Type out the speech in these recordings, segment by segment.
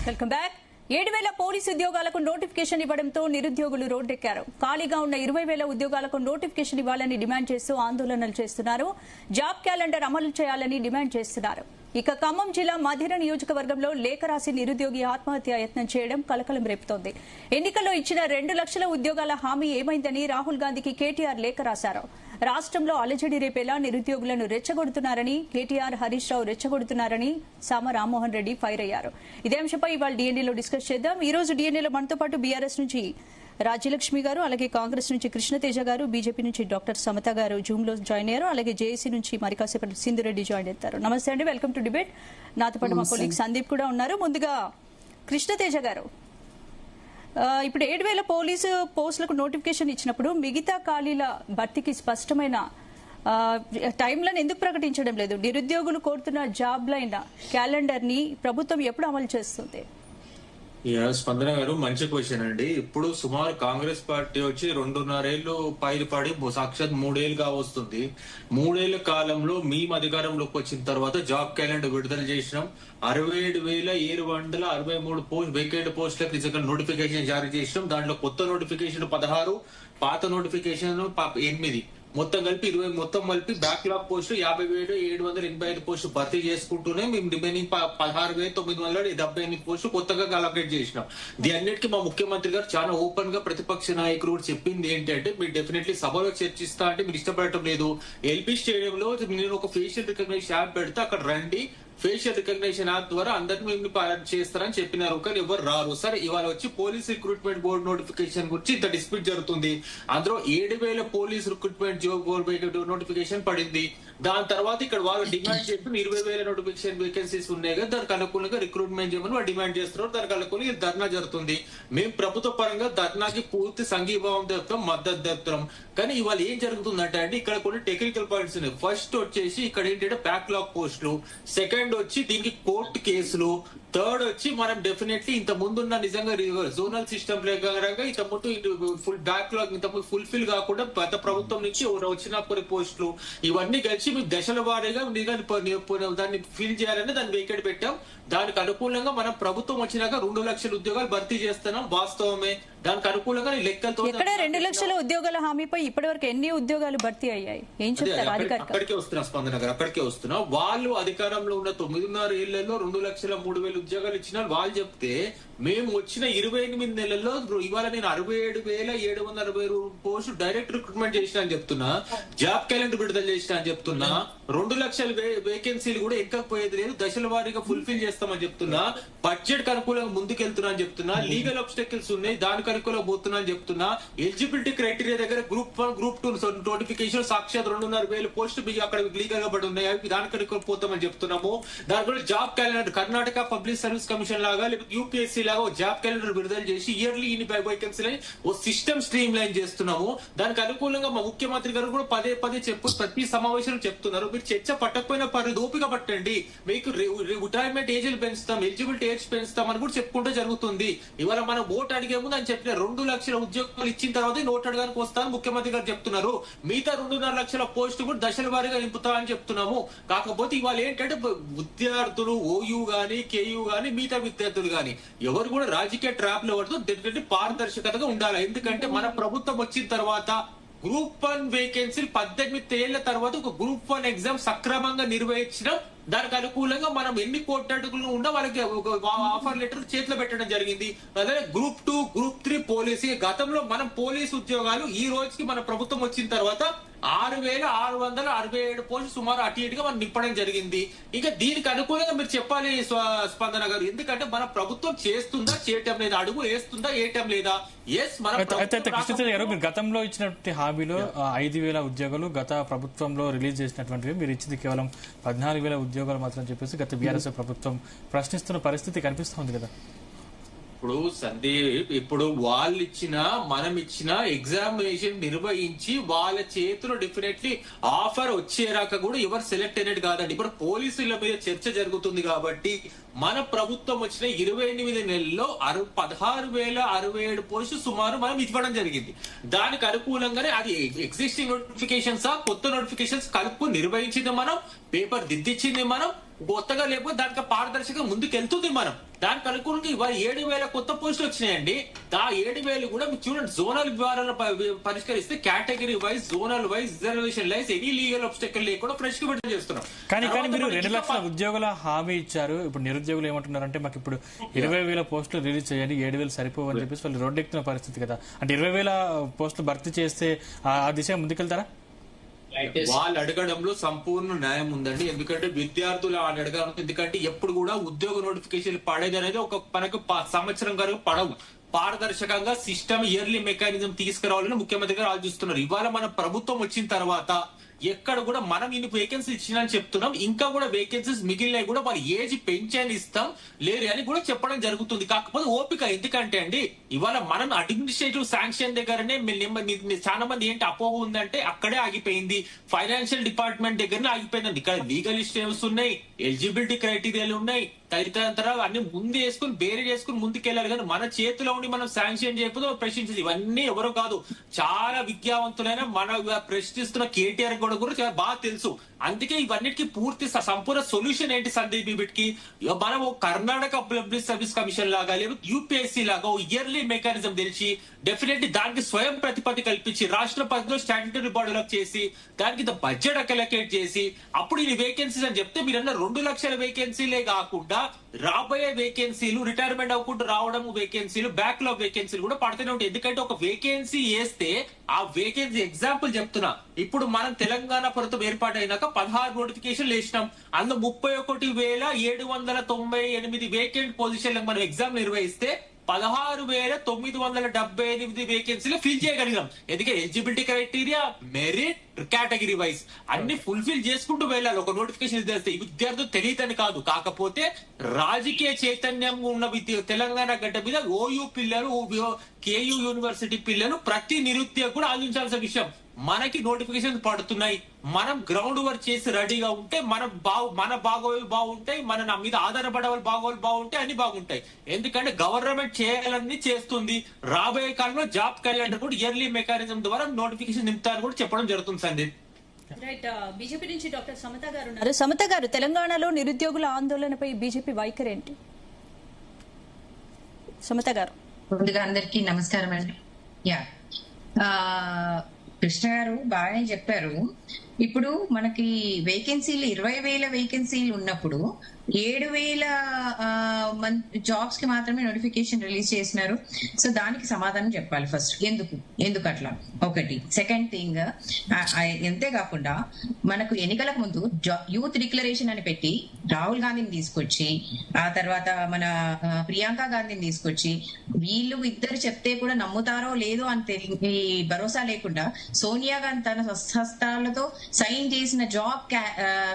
Welcome back. 7,000 police ఉద్యోగాలకు notification ఇవ్వడంతో నిరుద్యోగులు రోడ్డెక్కారు. ఖాళీగా ఉన్న 20,000 ఉద్యోగాలకు నోటిఫికేషన్ ఇవ్వాలని డిమాండ్ చేస్తూ ఆందోళనలు చేస్తున్నారు. జాబ్ క్యాలెండర్ అమలు చేయాలని డిమాండ్ చేస్తున్నారు. ఇక ఖమ్మం జిల్లా మధిర నియోజకవర్గంలో లేఖ రాసి నిరుద్యోగి ఆత్మహత్య యత్నం చేయడం కలకలం రేపుతోంది. ఎన్నికల్లో ఇచ్చిన 2 లక్షల ఉద్యోగాల హామీ ఏమైందని రాహుల్ గాంధీకి కేటీఆర్ లేఖ రాశారు. రాష్ట్రంలో అలజడి రేపేలా నిరుద్యోగులను రెచ్చగొడుతున్నారని, కేటీఆర్, హరీష్ రావు రెచ్చగొడుతున్నారని సామ రామ్మోహన్ రెడ్డి ఫైర్ అయ్యారు. ఇదే అంశంపై ఇవాళ డిఎన్ఏలో డిస్కస్ చేద్దాం. ఈ రోజు డిఎన్ఏలో మనతో పాటు బీఆర్ఎస్ నుంచి రాజ్యలక్ష్మి గారు, అలాగే కాంగ్రెస్ నుంచి కృష్ణతేజ గారు, బీజేపీ నుంచి డాక్టర్ సమత గారు జూమ్ లో జాయిన్ అయ్యారు. అలాగే జేఏసీ నుంచి మరి కాసేపటి సింధురెడ్డి జాయిన్ అవుతారు. నమస్తే అండి, వెల్కమ్ టు డిబేట్. నాతో పాటు మా కొలీగ్ సందీప్ కూడా ఉన్నారు. ముందుగా కృష్ణతేజ గారు, ఇప్పుడు 7,000 పోలీసు పోస్టులకు నోటిఫికేషన్ ఇచ్చినప్పుడు మిగతా ఖాళీల భర్తీకి స్పష్టమైన టైంలను ఎందుకు ప్రకటించడం లేదు? నిరుద్యోగులు కోరుతున్న జాబ్ లైన్ క్యాలెండర్ ని ప్రభుత్వం ఎప్పుడు అమలు చేస్తుంది? స్పందన గారు, మంచి క్వశ్చన్ అండి. ఇప్పుడు సుమారు కాంగ్రెస్ పార్టీ వచ్చి 2.5 ఏళ్లు పైలు పడి సాక్షాత్ 3 ఏళ్లుగా వస్తుంది. 3 ఏళ్ల కాలంలో మేము అధికారంలోకి వచ్చిన తర్వాత జాబ్ క్యాలెండర్ విడుదల చేసినాం. 67,763 వేకెంట్ పోస్టులకు నిజంగా నోటిఫికేషన్ జారీ చేసినాం. దాంట్లో కొత్త నోటిఫికేషన్ 16, పాత నోటిఫికేషన్ 8, మొత్తం కలిపి 20, మొత్తం కలిపి బ్యాక్లాగ్ పోస్టులు 50,785 పోస్టులు భర్తీ చేసుకుంటూనే మేము రిమైనింగ్ 16,978 పోస్టులు కొత్తగా అలొకేట్ చేసినాం. దీని అన్నిటికీ మా ముఖ్యమంత్రి గారు చాలా ఓపెన్ గా ప్రతిపక్ష నాయకులు కూడా చెప్పింది ఏంటంటే, మీరు డెఫినెట్లీ సభలో చర్చిస్తా అంటే మీరు ఇష్టపడటం లేదు. ఎల్బీ స్టేడియంలో నేను ఒక ఫేషియల్ రికగ్నిషన్ యాప్ పెడితే అక్కడ రండి, ఫేషియల్ రికగ్నిషన్ యాప్ ద్వారా అందరినీ మేము చేస్తారని చెప్పినారు. కానీ ఎవరు రారు. సరే, ఇవాళ వచ్చి పోలీస్ రిక్రూట్మెంట్ బోర్డు నోటిఫికేషన్ గురించి ఇంత డిస్ప్యూట్ జరుగుతుంది. అందులో 7,000 police recruitment job board notification పడింది. దాని తర్వాత ఇక్కడ వాళ్ళు డిమాండ్ చేస్తున్న 20,000 నోటిఫికేషన్ వేకెన్సీస్ ఉన్నాయి కదా, దానికి అనుకూలంగా రిక్రూట్మెంట్ చేయమని వాళ్ళు డిమాండ్ చేస్తున్నారు. దానికి అనుకూలంగా ధర్నా జరుగుతుంది. మేము ప్రభుత్వ పరంగా ధర్నాకి పూర్తి సంఘీభావం చెప్తాం, మద్దతు చెప్తాం. కానీ ఇవాళ ఏం జరుగుతుందంటే అండి, ఇక్కడ కొన్ని టెక్నికల్ పాయింట్స్ ఉన్నాయి. ఫస్ట్ వచ్చేసి ఇక్కడ ఏంటంటే బ్యాక్లాగ్ పోస్టులు, సెకండ్ వచ్చి దీనికి కోర్టు కేసులు, థర్డ్ వచ్చి మనం డెఫినెట్లీ ఇంత ముందున్న నిజంగా జోనల్ సిస్టమ్ ప్రకారంగా ఇంత ముందు ఫుల్ బ్యాక్లాగ్ ఇంత ముందు ఫుల్ఫిల్ కాకుండా గత ప్రభుత్వం నుంచి వచ్చిన కొన్ని పోస్టులు, ఇవన్నీ కలిసి మేము దశల వారీగా దాన్ని ఫిల్ చేయాలని దాన్ని వేకెట్ పెట్టాం. దానికి అనుకూలంగా మనం ప్రభుత్వం వచ్చినాక 2 లక్షల ఉద్యోగాలు భర్తీ చేస్తున్నాం. వాస్తవమే. దానికి అనుకూలంగా లెక్కలతో 2 లక్షల ఉద్యోగాల హామీపై ఇప్పటి వరకు ఎన్ని ఉద్యోగాలు భర్తీ అయ్యాయి? ఏం చెప్తారు? అక్కడికే వస్తున్నా స్పందన గారు, అక్కడికే వస్తున్నా. వాళ్ళు అధికారంలో ఉన్న 9.5 ఏళ్లలో 2,03,000 ఉద్యోగాలు ఇచ్చిన వాళ్ళు చెప్తే, మేము వచ్చిన 28 నెలల్లో ఇవాళ నేను 67,760 పోస్టు డైరెక్ట్ రిక్రూట్మెంట్ చేసిన అని చెప్తున్నా. జాబ్ క్యాలెండర్ విడుదల చేసిన అని చెప్తున్నా. 2 లక్షల వేకెన్సీలు కూడా ఎక్కకపోయేది లేదు, దశల వారీగా ఫుల్ఫిల్ చేస్తామని చెప్తున్నా. బడ్జెట్ కి అనుకూలంగా ముందుకెళ్తున్నా అని చెప్తున్నా. లీగల్ ఆబ్స్టకిల్స్ ఉన్నాయి, దానికి అనుకూలంగా పోతున్నా అని చెప్తున్నా. ఎలిజిబిలిటీ క్రైటీరియా దగ్గర గ్రూప్ 1, గ్రూప్ 2 నోటిఫికేషన్ సాక్షాత్ 2,500 పోస్టులు అక్కడ లీగల్ గా పడి ఉన్నాయి, దానికి అనుకూలంగా పోతామని చెప్తున్నాము. దాని కూడా job calendar Karnataka public service commission లాగా లేకపోతే యూపీఎస్సీ లాగా జాబ్ క్యాలెండర్ విడుదల చేసి ఇయర్లీ ఇన్ని వేకెన్సీలని ఓ సిస్టమ్ స్ట్రీమ్ లైన్ చేస్తున్నాము. దానికి అనుకూలంగా మా ముఖ్యమంత్రి గారు కూడా పదే చెప్పు ప్రతి సమావేశంలో చెప్తున్నారు, మీరు చర్చ పట్టకపోయినా పర్లేదు, ఓపిక పట్టండి, మీకు రిటైర్మెంట్ ఏజ్లు పెంచుతాం, ఎలిజిబిలిటీ ఏజ్ పెంచుతాం అని కూడా చెప్పుకుంటూ జరుగుతుంది. ఇవాళ మనం ఓటు అడిగే ముందు అని చెప్పిన 2 లక్షల ఉద్యోగాలు ఇచ్చిన తర్వాత నోటు అడగానికి వస్తామని ముఖ్యమంత్రి గారు చెప్తున్నారు. మిగతా 2.5 లక్షల పోస్టు కూడా దశల వారీగా నింపుతా అని చెప్తున్నాము. కాకపోతే ఇవాళ ఏంటంటే విద్యార్థులు ఓయూ గానీ కేయూ గానీ మిగతా విద్యార్థులు గానీ ఎవరు కూడా రాజకీయ ట్రాప్ లో పడుతూ పారదర్శకతగా ఉండాలి. ఎందుకంటే మన ప్రభుత్వం వచ్చిన తర్వాత గ్రూప్ 1 వేకెన్సీలు 18 ఏళ్ల తర్వాత ఒక గ్రూప్ 1 ఎగ్జామ్ సక్రమంగా నిర్వహించడం, దానికి అనుకూలంగా మనం ఎన్ని కోట్ల ఉన్నా వాళ్ళకి ఆఫర్ లెటర్ చేతిలో పెట్టడం జరిగింది. అదే గ్రూప్ 2, గ్రూప్ 3 పోలీసు. గతంలో మనం పోలీసు ఉద్యోగాలు ఈ రోజుకి మన ప్రభుత్వం వచ్చిన తర్వాత 6,667 పోస్టులు సుమారు అటు ఇటుగా మనం నింపడం జరిగింది. ఇంకా దీనికి అనుకూలంగా మీరు చెప్పాలి స్పందన గారు, ఎందుకంటే మన ప్రభుత్వం చేస్తుందా చేయటం లేదా, అడుగు వేస్తుందా వేయటం లేదా. కృష్ణతేజ గారు, మీరు గతంలో ఇచ్చినటువంటి హామీలో 5,000 ఉద్యోగాలు గత ప్రభుత్వంలో రిలీజ్ చేసినటువంటివి, మీరు ఇచ్చింది కేవలం 14,000 ఉద్యోగాలు మాత్రం చెప్పేసి గత బీఆర్ఎస్ ప్రభుత్వం ప్రశ్నిస్తున్న పరిస్థితి కనిపిస్తుంది కదా. ఇప్పుడు సందీప్, ఇప్పుడు వాళ్ళు ఇచ్చిన మనం ఇచ్చిన ఎగ్జామినేషన్ నిర్వహించి వాళ్ళ చేతిలో డెఫినెట్లీ ఆఫర్ వచ్చేరాక కూడా ఎవరు సెలెక్ట్ అయినట్టు కాదండి. ఇప్పుడు పోలీసుల మీద చర్చ జరుగుతుంది కాబట్టి మన ప్రభుత్వం వచ్చిన 28 నెలల్లో 16,067 పోస్టు సుమారు మనం ఇవ్వడం జరిగింది. దానికి అనుకూలంగానే అది ఎగ్జిస్టింగ్ నోటిఫికేషన్స్ కొత్త నోటిఫికేషన్స్ కలుపు నిర్వహించింది మనం, పేపర్ దిద్దిచ్చింది మనం, కొత్తగా లేకపోతే దానికి పారదర్శకంగా ముందుకు వెళ్తుంది. మనం దానికి అనుకూలంగా ఇవాళ 7,000 కొత్త పోస్టులు వచ్చినాయండి. ఆ 7,000 కూడా మీరు చూడండి, జోనల్ ద్వారా పరిష్కరిస్తే category wise, zonal wise, reservation wise any legal obstacle లేకుండా ఫ్రెష్ గా పెట్టడం చేస్తున్నాం. కానీ మీరు 2 లక్షల ఉద్యోగుల హామీ ఇచ్చారు. ఇప్పుడు నిరుద్యోగులు ఏమంటున్నారంటే మాకు ఇప్పుడు 20,000 పోస్టులు రిలీజ్ చేయండి, 7,000 సరిపోవని చెప్పేసి వాళ్ళు రోడ్డెక్కుతున్న పరిస్థితి కదా. అంటే 20,000 పోస్టులు భర్తీ చేస్తే ఆ దిశ ముందుకెళ్తారా? వాళ్ళు అడగడంలో సంపూర్ణ న్యాయం ఉందండి. ఎందుకంటే విద్యార్థులు అడగడం, ఎందుకంటే ఎప్పుడు కూడా ఉద్యోగ నోటిఫికేషన్ పడేది అనేది ఒక మనకు సంవత్సరం వరకు పడవు. పారదర్శకంగా సిస్టమ్ ఇయర్లీ మెకానిజం తీసుకురావాలని ముఖ్యమంత్రి గారు ఆలోచిస్తున్నారు. ఇవాళ మన ప్రభుత్వం వచ్చిన తర్వాత ఎక్కడ కూడా మనం ఇన్ని వేకెన్సీ ఇచ్చినా చెప్తున్నాం, ఇంకా కూడా వేకెన్సీస్ మిగిలినవి కూడా వారి ఏజ్ పెంచని ఇస్తాం లేరు అని కూడా చెప్పడం జరుగుతుంది. కాకపోతే ఓపిక, ఎందుకంటే అండి ఇవాళ మనం అడ్మినిస్ట్రేటివ్ శాంక్షన్ దగ్గరనే చాలా మంది ఏంటి అపోహ ఉందంటే అక్కడే ఆగిపోయింది, ఫైనాన్షియల్ డిపార్ట్మెంట్ దగ్గరనే ఆగిపోయిందండి. ఇక్కడ లీగల్ ఇష్యూస్ ఉన్నాయి, ఎలిజిబిలిటీ క్రైటీరియాలు ఉన్నాయి, తదితర అన్ని ముందు వేసుకుని బేరీ చేసుకుని ముందుకెళ్ళాలి. కానీ మన చేతిలో ఉండి మనం శాంక్షన్ చేయకపోతే ప్రశ్నించేది ఇవన్నీ ఎవరో కాదు, చాలా విద్యావంతులైన మన ప్రశ్నిస్తున్న కేటీఆర్ కూడా చాలా బాగా తెలుసు. అందుకే ఇవన్నిటికీ పూర్తి సంపూర్ణ సొల్యూషన్ ఏంటి సందీప్ వీటికి, మనం కర్ణాటక పబ్లిక్ సర్వీస్ కమిషన్ లాగా లేదా యూపీఎస్సీ లాగా ఇయర్లీ మెకానిజం తెలిసి డెఫినెట్లీ దానికి స్వయం ప్రతిపత్తి కల్పించి రాష్ట్ర పరిధిలో స్టాట్యూటరీ బాడీలకు చేసి దానికి బడ్జెట్ అలొకేట్ చేసి అప్పుడు ఇది వేకెన్సీస్ అని చెప్తే మీరన్న 2 లక్షల వేకెన్సీలే కాకుండా రాబోయే వేకెన్సీలు, రిటైర్మెంట్ అవ్వకుండా రావడం వేకెన్సీలు, బ్యాక్లాగ్ వేకెన్సీలు కూడా పడుతూనే ఉంటాయి. ఎందుకంటే ఒక వేకెన్సీ వేస్తే ఆ వేకెన్సీ ఎగ్జాంపుల్ చెప్తున్నా, ఇప్పుడు మనం తెలంగాణ ప్రభుత్వం ఏర్పాటైనాక 16 నోటిఫికేషన్లు వేసినాం. అందులో 31,798 వేకెంట్ పొజిషన్లకు మనం ఎగ్జామ్ నిర్వహిస్తే 16,978 వేకెన్సీలు ఫిల్ చేయగలిగాం. ఎందుకంటే eligibility criteria, merit, category wise అన్ని ఫుల్ఫిల్ చేసుకుంటూ వెళ్ళాలి. ఒక నోటిఫికేషన్ చేస్తే విద్యార్థులు తెలియదని కాదు, కాకపోతే రాజకీయ చైతన్యం ఉన్న తెలంగాణ గడ్డ మీద ఓయూ పిల్లలు, కేయూ యూనివర్సిటీ పిల్లలు ప్రతి నిరుద్యోగి కూడా ఆలోచించాల్సిన విషయం. మనకి నోటిఫికేషన్ పడుతున్నాయి, మనం గ్రౌండ్ వర్క్ చేసి రెడీగా ఉంటే మన బాగోలు బాగుంటాయి, మన మీద ఆధారపడే వాళ్ళు బాగోలు బాగుంటాయి, అన్ని బాగుంటాయి. ఎందుకంటే గవర్నమెంట్ చేయాలని చేస్తుంది. రాబోయే కాలంలో జాబ్ క్యాలెండర్ కూడా ఇయర్లీ మెకానిజం ద్వారా నోటిఫికేషన్ నింపుతారని కూడా చెప్పడం జరుగుతుంది సందీప్. రైట్, బీజేపీ నుంచి డాక్టర్ సమత గారు ఉన్నారు. సమత గారు, తెలంగాణలో నిరుద్యోగుల ఆందోళనపై బీజేపీ వైఖరి ఏంటి? సమత గారు. ముందుగా అందరికీ నమస్కారం అండి. కృష్ణ గారు బాగానే చెప్పారు. ఇప్పుడు మనకి వేకెన్సీలు 20,000 వేకెన్సీలు ఉన్నప్పుడు 7,000 జాబ్స్ కి మాత్రమే నోటిఫికేషన్ రిలీజ్ చేసినారు. సో దానికి సమాధానం చెప్పాలి ఫస్ట్, ఎందుకు అట్లా ఒకటి. సెకండ్ థింగ్, అంతేకాకుండా మనకు ఎన్నికలకు ముందు యూత్ డిక్లరేషన్ అని పెట్టి రాహుల్ గాంధీని తీసుకొచ్చి, ఆ తర్వాత మన ప్రియాంక గాంధీని తీసుకొచ్చి, వీళ్ళు ఇద్దరు చెప్తే కూడా నమ్ముతారో లేదో అని భరోసా లేకుండా సోనియా గాంధీ తన స్వహస్తాలతో సైన్ చేసిన జాబ్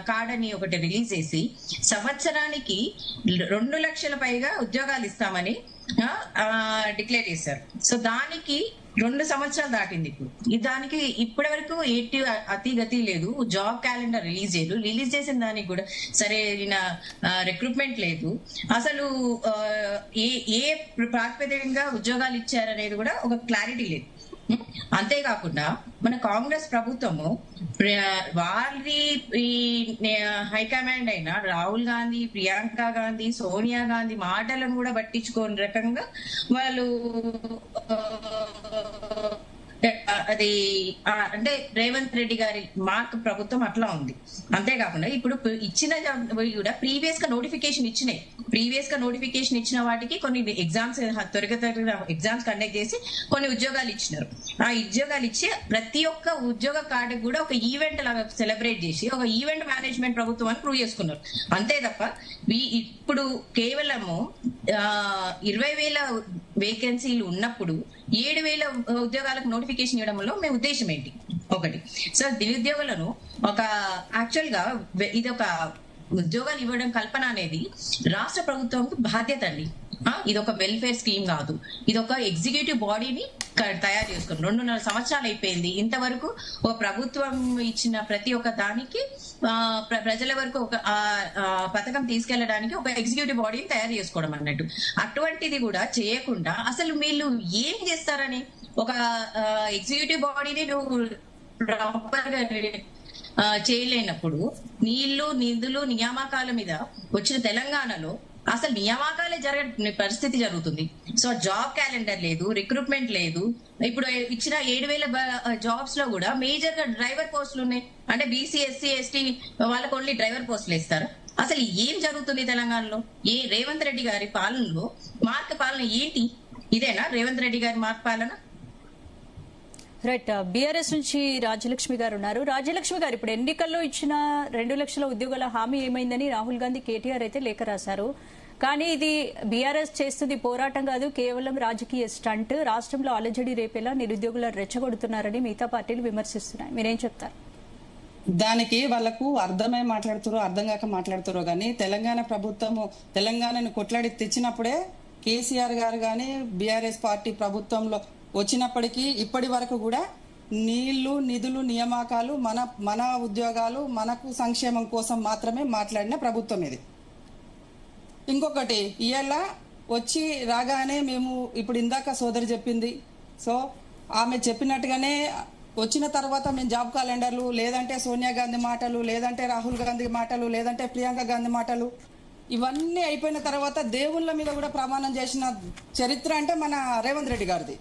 కార్డ్ అని ఒకటి రిలీజ్ చేసి సంవత్సరానికి 2 లక్షల పైగా ఉద్యోగాలు ఇస్తామని డిక్లేర్ చేశారు. సో దానికి 2 సంవత్సరాలు దాటింది. ఇప్పుడు దానికి ఇప్పటి వరకు అతి గతి లేదు. జాబ్ క్యాలెండర్ రిలీజ్ చేసిన దానికి కూడా సరైన రిక్రూట్మెంట్ లేదు. అసలు ఏ ప్రాతిపదికంగా ఉద్యోగాలు ఇచ్చారనేది కూడా ఒక క్లారిటీ లేదు. అంతేకాకుండా మన కాంగ్రెస్ ప్రభుత్వము వారి హైకమాండ్ అయిన రాహుల్ గాంధీ, ప్రియాంక గాంధీ, సోనియా గాంధీ మాటలను కూడా పట్టించుకోని రకంగా వాళ్ళు అది అంటే రేవంత్ రెడ్డి గారి మార్క్ ప్రభుత్వం అట్లా ఉంది. అంతేకాకుండా ఇప్పుడు ఇచ్చిన కూడా ప్రీవియస్ గా నోటిఫికేషన్ ఇచ్చిన వాటికి కొన్ని ఎగ్జామ్స్ త్వరితగతిన ఎగ్జామ్స్ కండక్ట్ చేసి కొన్ని ఉద్యోగాలు ఇచ్చినారు. ఆ ఉద్యోగాలు ఇచ్చి ప్రతి ఒక్క ఉద్యోగ కార్డు కూడా ఒక ఈవెంట్ లాగా సెలబ్రేట్ చేసి ఒక ఈవెంట్ మేనేజ్మెంట్ ప్రభుత్వం అని ప్రూవ్ చేసుకున్నారు. అంతే తప్ప ఇప్పుడు కేవలము 20,000 వేకెన్సీలు ఉన్నప్పుడు 7,000 ఉద్యోగాలకు నోటిఫికేషన్ ఇవ్వడంలో మేము ఉద్దేశం ఏంటి? ఒకటి. సో నిరుద్యోగులను ఒక యాక్చువల్ గా ఇది ఒక ఉద్యోగాలు ఇవ్వడం కల్పన అనేది రాష్ట్ర ప్రభుత్వంకి బాధ్యత అండి. ఇది ఒక వెల్ఫేర్ స్కీమ్ కాదు, ఇది ఒక ఎగ్జిక్యూటివ్ బాడీని తయారు చేసుకుని 2.5 సంవత్సరాలు అయిపోయింది. ఇంతవరకు ఒక ప్రభుత్వం ఇచ్చిన ప్రతి ఒక్క దానికి ప్రజల వరకు ఒక పథకం తీసుకెళ్లడానికి ఒక ఎగ్జిక్యూటివ్ బాడీని తయారు చేసుకోవడం అన్నట్టు. అటువంటిది కూడా చేయకుండా అసలు వీళ్ళు ఏం చేస్తారని ఒక ఎగ్జిక్యూటివ్ బాడీని నువ్వు ప్రాపర్ గా చేయలేనప్పుడు నీళ్లు నిధులు నియామకాల మీద వచ్చిన తెలంగాణలో అసలు నియామకాలే జరగని పరిస్థితి జరుగుతుంది. సో జాబ్ క్యాలెండర్ లేదు, రిక్రూట్మెంట్ లేదు. ఇప్పుడు ఇచ్చిన 7,000 జాబ్స్ లో కూడా మేజర్ గా డ్రైవర్ పోస్టులు ఉన్నాయి. అంటే బీసీ, ఎస్సీ, ఎస్టీ వాళ్ళకి ఓన్లీ డ్రైవర్ పోస్టులు ఇస్తారు. అసలు ఏం జరుగుతుంది తెలంగాణలో? రేవంత్ రెడ్డి గారి పాలనలో మార్క్ పాలన ఏంటి? ఇదేనా రేవంత్ రెడ్డి గారి మార్క్ పాలన? రైట్. బీఆర్ఎస్ నుంచి రాజ్యలక్ష్మి గారు ఉన్నారు. రాజ్యలక్ష్మి గారు, ఇప్పుడు ఎన్నికల్లో ఇచ్చిన 2 లక్షల ఉద్యోగాల హామీ ఏమైందని రాహుల్ గాంధీ, కేటీఆర్ అయితే లేఖ రాశారు. కానీ ఇది బీఆర్ఎస్ చేస్తుంది పోరాటం కాదు, కేవలం రాజకీయ స్టంట్. రాష్ట్రంలో అలజడి రేపేలా నిరుద్యోగులను రెచ్చగొడుతున్నారని మిగతా పార్టీలు విమర్శిస్తున్నాయి. మీరేం చెప్తారు? దానికి వాళ్లకు అర్థమై మాట్లాడుతారో అర్థం కాక మాట్లాడుతారో కానీ తెలంగాణ ప్రభుత్వము తెలంగాణను కొట్లాడి తెచ్చినప్పుడే కేసీఆర్ గారు కానీ బీఆర్ఎస్ పార్టీ ప్రభుత్వంలో వచ్చినప్పటికీ ఇప్పటి వరకు కూడా నీళ్లు నిధులు నియామకాలు మన ఉద్యోగాలు మనకు సంక్షేమం కోసం మాత్రమే మాట్లాడిన ప్రభుత్వం ఇది. ఇంకొకటి ఇవాళ వచ్చి రాగానే మేము ఇప్పుడు ఇందాక సోదరి చెప్పింది, సో ఆమె చెప్పినట్టుగానే వచ్చిన తర్వాత మేము జాబ్ క్యాలెండర్లు, లేదంటే సోనియా గాంధీ మాటలు, లేదంటే రాహుల్ గాంధీ మాటలు, లేదంటే ప్రియాంక గాంధీ మాటలు, ఇవన్నీ అయిపోయిన తర్వాత దేవుళ్ళ మీద కూడా ప్రమాణం చేసిన చరిత్ర అంటే మన రేవంత్ రెడ్డి గారిది.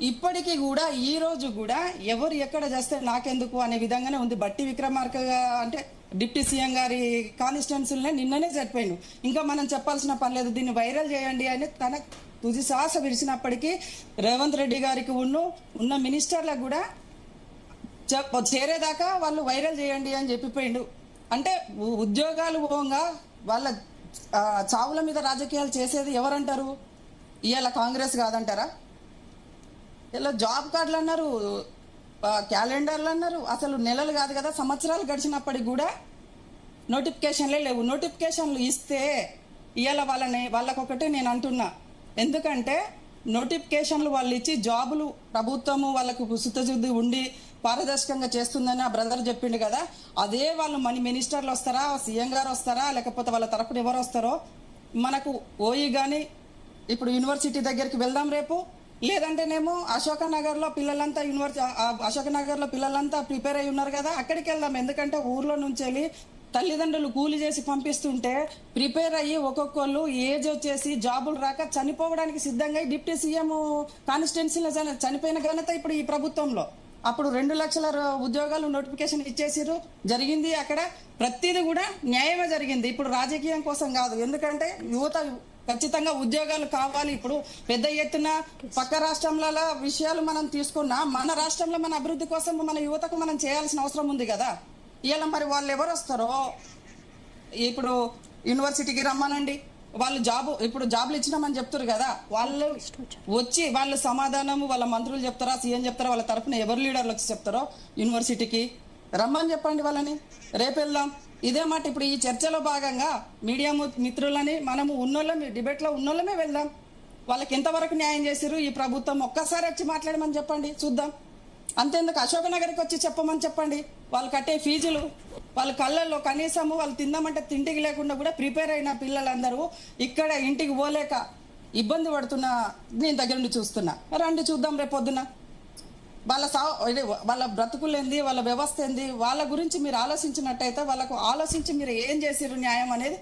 ఇప్పటికీ కూడా ఈ రోజు కూడా ఎవరు ఎక్కడ చేస్తే నాకెందుకు అనే విధంగానే ఉంది. బట్టి విక్రమార్క అంటే డిప్యూటీ సీఎం గారి కాన్స్టిట్యున్సీలనే నిన్ననే చనిపోయిండు. ఇంకా మనం చెప్పాల్సిన పని లేదు, దీన్ని వైరల్ చేయండి అని తన తుది శ్వాస విరిచినప్పటికీ రేవంత్ రెడ్డి గారికి ఉన్న మినిస్టర్లకు కూడా చేరేదాకా వాళ్ళు వైరల్ చేయండి అని చెప్పిపోయిండు. అంటే ఉద్యోగాలు పోగా వాళ్ళ చావుల మీద రాజకీయాలు చేసేది ఎవరంటారు? ఇవాళ కాంగ్రెస్ కాదంటారా? ఇలా జాబ్ కార్డులు అన్నారు, క్యాలెండర్లు అన్నారు, అసలు నెలలు కాదు కదా సంవత్సరాలు గడిచినప్పటికి కూడా నోటిఫికేషన్లే లేవు. నోటిఫికేషన్లు ఇస్తే ఇవాళ వాళ్ళకొకటే నేను అంటున్నా, ఎందుకంటే నోటిఫికేషన్లు వాళ్ళు ఇచ్చి జాబులు ప్రభుత్వము వాళ్ళకు సుత్తశుద్ధి ఉండి పారదర్శకంగా చేస్తుందని ఆ బ్రదర్ చెప్పిండు కదా, అదే వాళ్ళు మినిస్టర్లు వస్తారా, సీఎం గారు వస్తారా, లేకపోతే వాళ్ళ తరపున ఎవరు వస్తారో మనకు ఓయి కానీ ఇప్పుడు యూనివర్సిటీ దగ్గరికి వెళ్దాం రేపు, లేదంటేనేమో అశోకనగర్ లో పిల్లలంతా ప్రిపేర్ అయి ఉన్నారు కదా అక్కడికి వెళ్దాం. ఎందుకంటే ఊర్లో నుంచి వెళ్ళి తల్లిదండ్రులు కూలి చేసి పంపిస్తుంటే ప్రిపేర్ అయ్యి ఒక్కొక్కళ్ళు ఏజ్ వచ్చేసి జాబులు రాక చనిపోవడానికి సిద్ధంగా డిప్యూటీ సీఎం కాన్స్టిట్యున్సీలో చనిపోయిన ఘనత ఇప్పుడు ఈ ప్రభుత్వంలో. అప్పుడు 2 లక్షల ఉద్యోగాలు నోటిఫికేషన్ ఇచ్చేసిరు, జరిగింది అక్కడ ప్రతిదీ కూడా న్యాయమే జరిగింది. ఇప్పుడు రాజకీయం కోసం కాదు, ఎందుకంటే యువత ఖచ్చితంగా ఉద్యోగాలు కావాలి. ఇప్పుడు పెద్ద ఎత్తున పక్క రాష్ట్రంల విషయాలు మనం తీసుకున్నా మన రాష్ట్రంలో మన అభివృద్ధి కోసం మన యువతకు మనం చేయాల్సిన అవసరం ఉంది కదా. ఇలా మరి వాళ్ళు ఎవరు వస్తారో ఇప్పుడు యూనివర్సిటీకి రమ్మనండి, వాళ్ళు ఇప్పుడు జాబులు ఇచ్చినామని చెప్తారు కదా, వాళ్ళు వచ్చి వాళ్ళు సమాధానము వాళ్ళ మంత్రులు చెప్తారా, సీఎం చెప్తారా, వాళ్ళ తరఫున ఎవరు లీడర్లు వచ్చి చెప్తారో యూనివర్సిటీకి రమ్మని చెప్పండి వాళ్ళని, రేపు వెళ్దాం. ఇదే మాట ఇప్పుడు ఈ చర్చలో భాగంగా మీడియా మిత్రులని మనము డిబేట్ లో ఉన్నోళ్ళమే వెళ్దాం. వాళ్ళకి ఎంతవరకు న్యాయం చేసిరు ఈ ప్రభుత్వం ఒక్కసారి వచ్చి మాట్లాడమని చెప్పండి చూద్దాం. అంతేందుకు అశోక్ నగర్కి వచ్చి చెప్పమని చెప్పండి. వాళ్ళు కట్టే ఫీజులు వాళ్ళ కళ్ళల్లో కనీసము వాళ్ళు తిందామంటే తిండికి లేకుండా కూడా ప్రిపేర్ అయిన పిల్లలందరూ ఇక్కడ ఇంటికి పోలేక ఇబ్బంది పడుతున్నా నేను దగ్గర నుండి చూస్తున్నా. రండి చూద్దాం రేపు పొద్దున వాళ్ళ బ్రతుకులు ఏంది, వాళ్ళ వ్యవస్థ ఏంది, వాళ్ళ గురించి మీరు ఆలోచించినట్టయితే వాళ్ళకు ఆలోచించి మీరు ఏం చేసిరు న్యాయం అనేది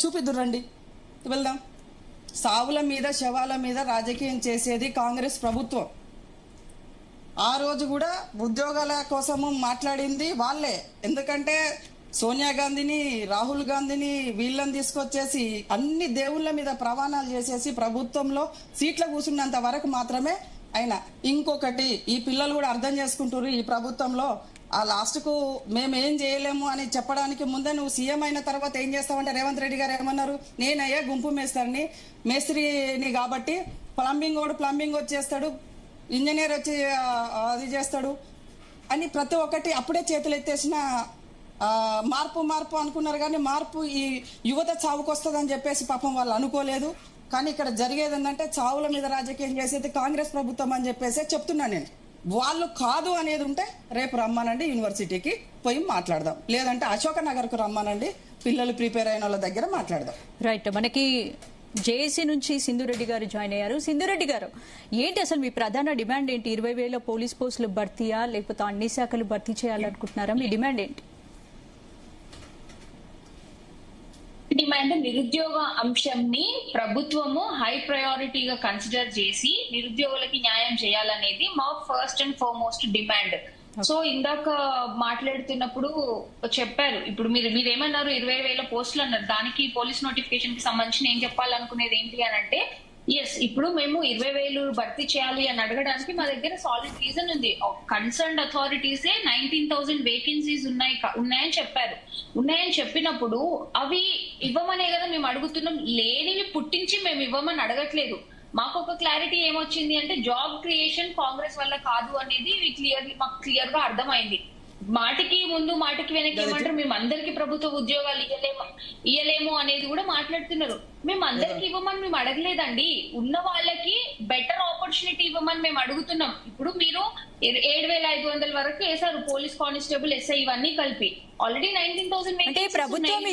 చూపిద్దురు, రండి వెళ్దాం. సావుల మీద శవాల మీద రాజకీయం చేసేది కాంగ్రెస్ ప్రభుత్వం. ఆ రోజు కూడా ఉద్యోగాల కోసము మాట్లాడింది వాళ్ళే. ఎందుకంటే సోనియా గాంధీని, రాహుల్ గాంధీని వీళ్ళని తీసుకొచ్చేసి అన్ని దేవుళ్ళ మీద ప్రమాణాలు చేసేసి ప్రభుత్వంలో సీట్ల కూర్చున్నంత వరకు మాత్రమే అయినా. ఇంకొకటి ఈ పిల్లలు కూడా అర్థం చేసుకుంటారు, ఈ ప్రభుత్వంలో ఆ లాస్ట్ కు మేమేం చేయలేము అని చెప్పడానికి ముందే నువ్వు సీఎం అయిన తర్వాత ఏం చేస్తావంటే రేవంత్ రెడ్డి గారు ఏమన్నారు, నేనయ్యా గుంపు మేస్త్రిని కాబట్టి ప్లంబింగ్ వచ్చేస్తాడు, ఇంజనీర్ వచ్చి అది చేస్తాడు అని ప్రతి ఒక్కటి అప్పుడే చేతులు ఎత్తేసిన మార్పు అనుకున్నారు. కానీ మార్పు ఈ యువత చావుకు వస్తుందని చెప్పేసి పాపం వాళ్ళు అనుకోలేదు. కానీ ఇక్కడ జరిగేది ఏంటంటే చావుల మీద రాజకీయం చేసేది కాంగ్రెస్ ప్రభుత్వం అని చెప్పేసి చెప్తున్నా నేను. వాళ్ళు కాదు అనేది ఉంటే రేపు రమ్మానండి యూనివర్సిటీకి పోయి మాట్లాడదాం, లేదంటే అశోక నగర్ కు రమ్మానండి పిల్లలు ప్రిపేర్ అయిన వాళ్ళ దగ్గర మాట్లాడదాం. రైట్. మనకి జేఏసీ నుంచి సింధురెడ్డి గారు జాయిన్ అయ్యారు. సింధురెడ్డి గారు, ఏంటి అసలు మీ ప్రధాన డిమాండ్ ఏంటి? 20,000 పోలీస్ పోస్టులు భర్తీయా, లేకపోతే అన్ని శాఖలు భర్తీ చేయాలనుకుంటున్నారా? మీ డిమాండ్ ఏంటి? డిమాండ్ నిరుద్యోగ అంశంని ప్రభుత్వము హై ప్రయారిటీగా కన్సిడర్ చేసి నిరుద్యోగులకి న్యాయం చేయాలనేది మా first and foremost demand. So ఇందాక మాట్లాడుతున్నప్పుడు చెప్పారు, ఇప్పుడు మీరేమన్నారు 20,000 పోస్టులు అన్నారు, దానికి పోలీస్ నోటిఫికేషన్ కి సంబంధించి ఏం చెప్పాలనుకునేది ఏంటి అని అంటే, ఎస్ ఇప్పుడు మేము 20,000 భర్తీ చేయాలి అని అడగడానికి మా దగ్గర సాలిడ్ రీజన్ ఉంది. కన్సర్న్డ్ అథారిటీసే 19,000 వేకెన్సీస్ ఉన్నాయని చెప్పారు. ఉన్నాయని చెప్పినప్పుడు అవి ఇవ్వమనే కదా మేము అడుగుతున్నాం, లేనివి పుట్టించి మేము ఇవ్వమని అడగట్లేదు. మాకు ఒక క్లారిటీ ఏమొచ్చింది అంటే జాబ్ క్రియేషన్ కాంగ్రెస్ వల్ల కాదు అనేది మాకు క్లియర్ గా అర్థమైంది. మాటికి ముందు మాటికి వెనక్కి ఏమంటారు, మేము అందరికి ప్రభుత్వ ఉద్యోగాలు ఇయ్యలేము అనేది కూడా మాట్లాడుతున్నారు. మేము అందరికి ఇవ్వమని మేము అడగలేదండి, ఉన్న వాళ్ళకి బెటర్ ఆపర్చునిటీ ఇవ్వమని మేము అడుగుతున్నాం. ఇప్పుడు మీరు 7,500 వరకు వేశారు, పోలీస్ కానిస్టేబుల్, ఎస్ఐ ఇవన్నీ కలిపి ఆల్రెడీ 19,000. అంటే ప్రభుత్వం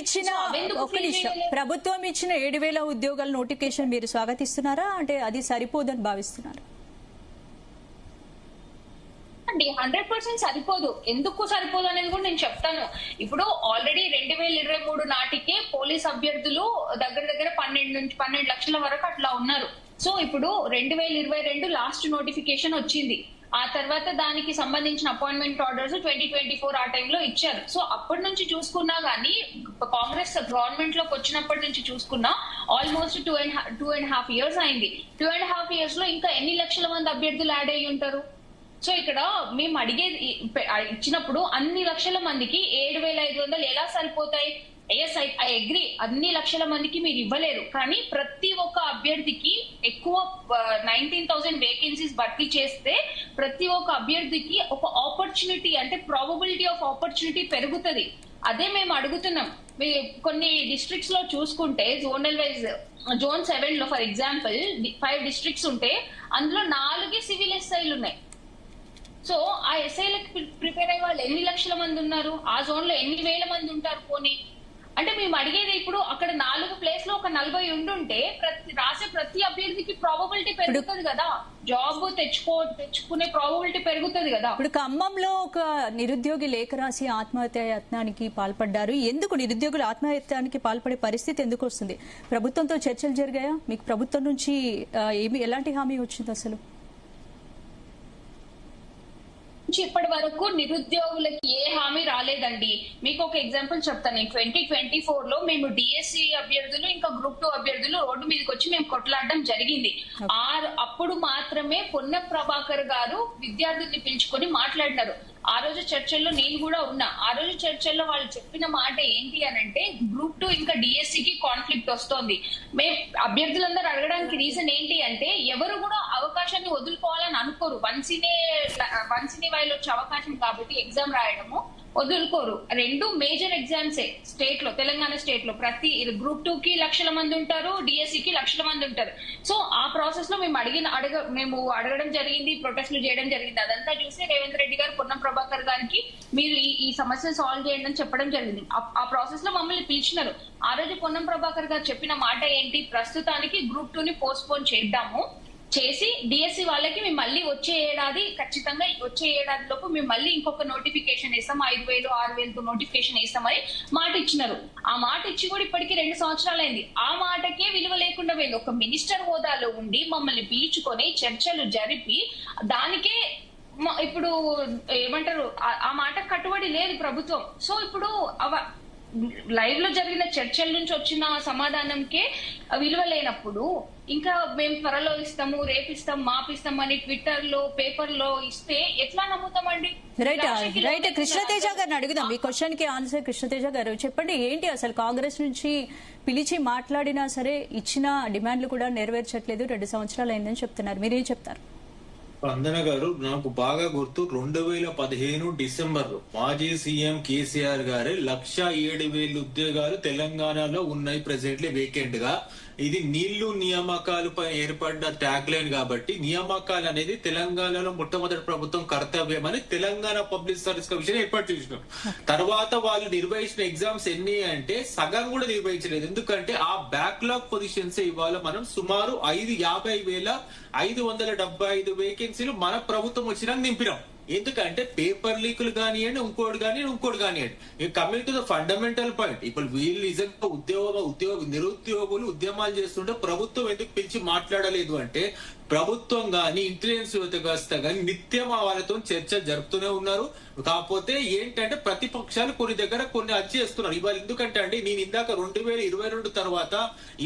ఇచ్చిన 7,000 ఉద్యోగాల నోటిఫికేషన్ మీరు స్వాగతిస్తున్నారా? అంటే అది సరిపోదని భావిస్తున్నారా? 100% సరిపోదు. ఎందుకు సరిపోదు అనేది కూడా నేను చెప్తాను. ఇప్పుడు ఆల్రెడీ 2023 నాటికే పోలీస్ అభ్యర్థులు దగ్గర 12 లక్షల వరకు అట్లా ఉన్నారు. సో ఇప్పుడు 2022 లాస్ట్ నోటిఫికేషన్ వచ్చింది. ఆ తర్వాత దానికి సంబంధించిన అపాయింట్మెంట్ ఆర్డర్స్ 2024 ఆ టైంలో ఇచ్చారు. సో అప్పటి నుంచి చూసుకున్నా గానీ కాంగ్రెస్ గవర్నమెంట్ లోకి వచ్చినప్పటి నుంచి చూసుకున్నా ఆల్మోస్ట్ 2.5 years అయింది. 2.5 years లో ఇంకా ఎన్ని లక్షల మంది అభ్యర్థులు యాడ్ అయ్యి ఉంటారు? సో ఇక్కడ మేము అడిగేది ఇచ్చినప్పుడు అన్ని లక్షల మందికి 7,500 ఎలా సరిపోతాయి? ఎస్ ఐ అగ్రీ, అన్ని లక్షల మందికి మీరు ఇవ్వలేరు, కానీ ప్రతి ఒక్క అభ్యర్థికి ఎక్కువ 19,000 వేకెన్సీస్ భర్తీ చేస్తే ప్రతి ఒక్క అభ్యర్థికి ఒక ఆపర్చునిటీ, అంటే ప్రాబబిలిటీ ఆఫ్ ఆపర్చునిటీ పెరుగుతుంది. అదే మేము అడుగుతున్నాం. కొన్ని డిస్ట్రిక్ట్స్ లో చూసుకుంటే జోనల్ వైజ్, జోన్ 7 లో ఫర్ ఎగ్జాంపుల్ 5 డిస్ట్రిక్ట్స్ ఉంటే అందులో 4 సివిల్ ఎస్ఐలు ఉన్నాయి. సో ఆ ఎస్ఐలకు ప్రిపేర్ అయ్యే వాళ్ళు ఎన్ని లక్షల మంది ఉన్నారు? ఆ జోన్ లో ఎన్ని వేల మంది ఉంటారు? పోనీ అంటే మేము అడిగేది, ఇప్పుడు అక్కడ 4 ప్లేస్ లో ఒక 40 ఉండుంటే రాసే ప్రతి అభ్యర్థికి ప్రాబబిలిటీ పెరుగుతుంది కదా, జాబ్ తెచ్చుకునే ప్రాబబిలిటీ పెరుగుతుంది కదా. ఇప్పుడు ఖమ్మంలో ఒక నిరుద్యోగి లేఖ రాసి ఆత్మహత్య యత్నానికి పాల్పడ్డారు. ఎందుకు నిరుద్యోగులు ఆత్మహత్యానికి పాల్పడే పరిస్థితి ఎందుకు వస్తుంది? ప్రభుత్వంతో చర్చలు జరిగాయా? మీకు ప్రభుత్వం నుంచి ఎలాంటి హామీ వచ్చింది అసలు? ఇప్పటి వరకు నిరుద్యోగులకి ఏ హామీ రాలేదండి. మీకు ఒక ఎగ్జాంపుల్ చెప్తాను. 2024 లో మేము డిఎస్సి అభ్యర్థులు ఇంకా గ్రూప్ 2 అభ్యర్థులు రోడ్డు మీదకి వచ్చి మేము కొట్లాడడం జరిగింది. అప్పుడు మాత్రమే పొన్నం ప్రభాకర్ గారు విద్యార్థుల్ని పిలుచుకొని మాట్లాడినారు. ఆ రోజు చర్చల్లో నేను కూడా ఉన్నా. ఆ రోజు చర్చల్లో వాళ్ళు చెప్పిన మాట ఏంటి అనంటే, గ్రూప్ 2 ఇంకా డిఎస్సికి కాన్ఫ్లిక్ట్ వస్తోంది. మేము అభ్యర్థులందరూ అడగడానికి రీజన్ ఏంటి అంటే, ఎవరు కూడా అవకాశాన్ని వదులుకోవాలని అనుకోరు. వన్స్ ఇన్ ఏ వైల్ వచ్చే అవకాశం కాబట్టి ఎగ్జామ్ రాయడము వదులుకోరు. 2 మేజర్ ఎగ్జామ్సే స్టేట్ లో, తెలంగాణ స్టేట్ లో. ప్రతి గ్రూప్ 2 కి లక్షల మంది ఉంటారు, డిఎస్సికి లక్షల మంది ఉంటారు. సో ఆ ప్రాసెస్ లో మేము అడగడం జరిగింది, ప్రొటెస్ట్లు చేయడం జరిగింది. అదంతా చూసి రేవంత్ రెడ్డి గారు పొన్నం ప్రభాకర్ గారికి మీరు ఈ సమస్యను సాల్వ్ చేయండి అని చెప్పడం జరిగింది. ఆ ప్రాసెస్ లో మమ్మల్ని పిలిచినారు. ఆ రోజు పొన్నం ప్రభాకర్ గారు చెప్పిన మాట ఏంటి, ప్రస్తుతానికి గ్రూప్ 2 ని పోస్ట్పోన్ చేసి డిఎస్సి వాళ్ళకి మేము మళ్ళీ ఖచ్చితంగా వచ్చే ఏడాది లోపు మేము మళ్ళీ ఇంకొక నోటిఫికేషన్ వేస్తాం, 5,000 6,000తో నోటిఫికేషన్ వేస్తామని మాట ఇచ్చినారు. ఆ మాట ఇచ్చి కూడా ఇప్పటికీ 2 సంవత్సరాలు అయింది. ఆ మాటకే విలువ లేకుండా పోయింది. ఒక మినిస్టర్ హోదాలో ఉండి మమ్మల్ని పిలుచుకొని చర్చలు జరిపి దానికే ఇప్పుడు ఏమంటారు, ఆ మాట కట్టుబడి లేదు ప్రభుత్వం. సో ఇప్పుడు లైవ్ లో జరిగిన చర్చల నుంచి వచ్చిన సమాధానంకే విలువ లేనప్పుడు ఇంకా మేము త్వరలో ఇస్తాము, రేపిస్తాం, మాపిస్తాం అని ట్విట్టర్ లో, పేపర్ లో ఇస్తే ఎట్లా నమ్ముతామండి? రైట్ కృష్ణతేజ గారిని అడుగుదాం. మీ క్వశ్చన్ కి ఆన్సర్. కృష్ణతేజ గారు చెప్పండి, ఏంటి అసలు కాంగ్రెస్ నుంచి పిలిచి మాట్లాడినా సరే ఇచ్చిన డిమాండ్లు కూడా నెరవేర్చట్లేదు, 2 సంవత్సరాలు అయిందని చెప్తున్నారు, మీరేం చెప్తారు? స్పందన గారు, నాకు బాగా గుర్తు 2015 డిసెంబర్ మాజీ సీఎం కేసీఆర్ గారే 1,07,000 ఉద్యోగాలు తెలంగాణలో ఉన్నాయి ప్రెసెంట్లీ వేకెంట్ గా. ఇది నీళ్లు నియామకాలపై ఏర్పడిన ట్యాగ్ లైన్ కాబట్టి నియామకాలు అనేది తెలంగాణలో మొట్టమొదటి ప్రభుత్వం కర్తవ్యం అని తెలంగాణ పబ్లిక్ సర్వీస్ కమిషన్ ఏర్పాటు చేసినారు. తర్వాత వాళ్ళు నిర్వహించిన ఎగ్జామ్స్ ఎన్ని అంటే సగం కూడా నిర్వహించలేదు. ఎందుకంటే ఆ బ్యాక్లాగ్ పొజిషన్స్ ఇవాళ మనం సుమారు 50,575 వేకెన్సీలు మన ప్రభుత్వం వచ్చినాక నింపినాం. ఎందుకంటే పేపర్ లీకులు కానివ్వండి, ఇంకోటి కానివ్వండి. Coming to the fundamental point, ఇప్పుడు వీళ్ళు నిజంగా నిరుద్యోగులు ఉద్యమాలు చేస్తుంటే ప్రభుత్వం ఎందుకు పిలిచి మాట్లాడలేదు అంటే, ప్రభుత్వం గాని ఇంటెలిజెన్స్ వ్యవస్థ గాని నిత్యం వాళ్ళతో చర్చ జరుపుతూనే ఉన్నారు. కాకపోతే ఏంటంటే ప్రతిపక్షాలు కొన్ని దగ్గర కొన్ని అది చేస్తున్నారు ఇవాళ. ఎందుకంటే అండి, నేను ఇందాక 2022 తర్వాత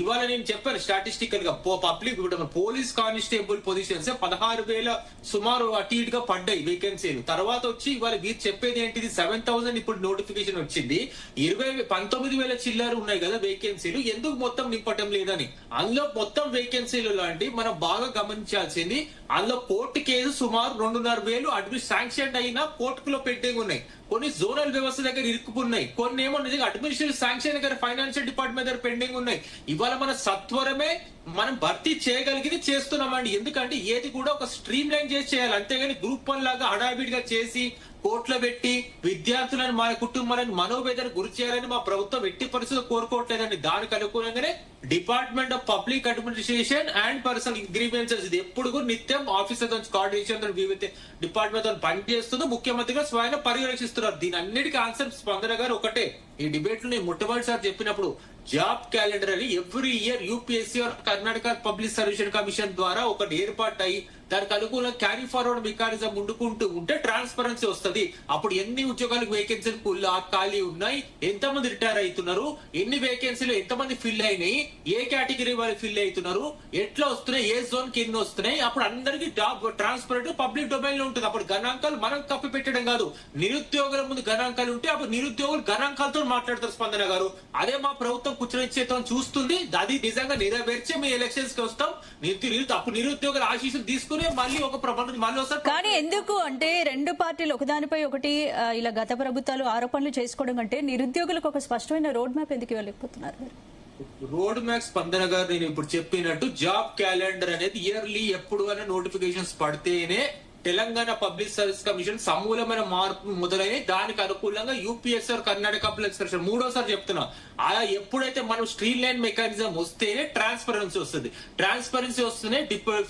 ఇవాళ నేను చెప్పాను స్టాటిస్టికల్ గా పబ్లిక్ పోలీస్ కానిస్టేబుల్ పొజిషన్స్ 16,000 సుమారు అటు ఇటుగా పడ్డాయి వేకెన్సీలు. తర్వాత వచ్చి ఇవాళ మీరు చెప్పేది ఏంటిది 7,000 ఇప్పుడు నోటిఫికేషన్ వచ్చింది. 19,000 చిల్లర ఉన్నాయి కదా వేకెన్సీలు, ఎందుకు మొత్తం నింపటం లేదని. అందులో మొత్తం వేకెన్సీలు లాంటి మనం బాగా గమనించాల్సింది, అందులో కోర్టు కేసు సుమారు 2,500 అడ్మిట్ శాంక్షన్ అయినా కోర్టులో పెండింగ్ ఉన్నాయి. కొన్ని జోనల్ వ్యవస్థ దగ్గర ఇరుక్కున్నాయి, కొన్ని ఏమో నిజంగా అడ్మినిస్ట్రేటివ్ శాంక్షన్ దగ్గర ఫైనాన్షియల్ డిపార్ట్మెంట్ దగ్గర పెండింగ్ ఉన్నాయి. ఇవాళ మన సత్వరమే మనం భర్తీ చేయగలిగింది చేస్తున్నామండి. ఎందుకంటే ఏది కూడా ఒక స్ట్రీమ్ లైన్ చేసి చేయాలి, అంతేగాని గ్రూప్ 1 లాగా హడావిడిగా చేసి కోర్టులో పెట్టి విద్యార్థులను మన కుటుంబాలను మనోవేదన గురి చేయాలని మా ప్రభుత్వం ఎట్టి పరిస్థితులు కోరుకోవట్లేదండి. దానికి అనుకూలంగానే department of public administration and personal grievances ఇది ఎప్పుడు కూడా నిత్యం ఆఫీసర్ కోఆర్డినేషన్ వివిధ డిపార్ట్మెంట్ తో పనిచేస్తుందో ముఖ్యమంత్రిగా స్వయం పర్యవేక్షిస్తున్నారు. దీని అన్నిటికీ ఆన్సర్ స్పందన గారు ఒకటే. ఈ డిబేట్ లో నేను మొట్టమొదటిసారి చెప్పినప్పుడు జాబ్ క్యాలెండర్ అని every year UPSC Karnataka public service commission ద్వారా ఒకటి ఏర్పాటు అయ్యి దానికి అనుకూలంగా క్యారీ ఫార్వర్డ్ మెకానిజం ఉండుకుంటూ ఉంటే ట్రాన్స్పరెన్సీ వస్తుంది. అప్పుడు ఎన్ని ఉద్యోగాలకు వేకెన్సీలు ఖాళీ ఉన్నాయి, ఎంతమంది రిటైర్ అవుతున్నారు, ఎన్ని వేకెన్సీలు ఎంతమంది ఫిల్ అయినాయి, ఏ కేటగిరీ వాళ్ళు ఫిల్ అవుతున్నారు, ఎట్లా వస్తున్నాయి, ఏ జోన్ కి ఎన్ని వస్తున్నాయి, అప్పుడు అందరికి జాబ్ ట్రాన్స్పరెంట్ పబ్లిక్ డొమైన్ లో ఉంటుంది. అప్పుడు గణాంకాలు మనం కప్పి పెట్టడం కాదు. నిరుద్యోగుల ముందు గణాంకాలు ఉంటే అప్పుడు నిరుద్యోగులు గణాంకాలతో మాట్లాడతారు స్పందన గారు. అదే మా ప్రభుత్వం కూర్చొని చూస్తుంది. అది నిజంగా నెరవేర్చే మీ ఎలక్షన్స్ కి వస్తాం. అప్పుడు నిరుద్యోగుల ఆశీస్సులు తీసుకుని మళ్ళీ ఒక ప్రబంధం మళ్ళీ వస్తారు. కానీ ఎందుకు అంటే రెండు పార్టీలు ఒకదానిపై ఒకటి ఇలా గత ప్రభుత్వాలు ఆరోపణలు చేసుకోవడం కంటే నిరుద్యోగులకు ఒక స్పష్టమైన రోడ్ మ్యాప్ ఎందుకు ఇవ్వలేకపోతున్నారు? రోడ్ మ్యాప్ స్పందన గారు నేను ఇప్పుడు చెప్పినట్టు జాబ్ క్యాలెండర్ అనేది ఇయర్లీ ఎప్పుడు అయినా నోటిఫికేషన్స్ పడితేనే తెలంగాణ పబ్లిక్ సర్వీస్ కమిషన్ సమూలమైన మార్పు మొదలైన దానికి అనుకూలంగా యూపీఎస్ఆర్ కర్ణాటక పబ్లిక్ సర్వీస్ మూడోసారి చెప్తున్నా. అలా ఎప్పుడైతే మనం స్ట్రీమ్ లైన్ మెకానిజం వస్తేనే ట్రాన్స్పరెన్సీ వస్తుంది. ట్రాన్స్పరెన్సీ వస్తేనే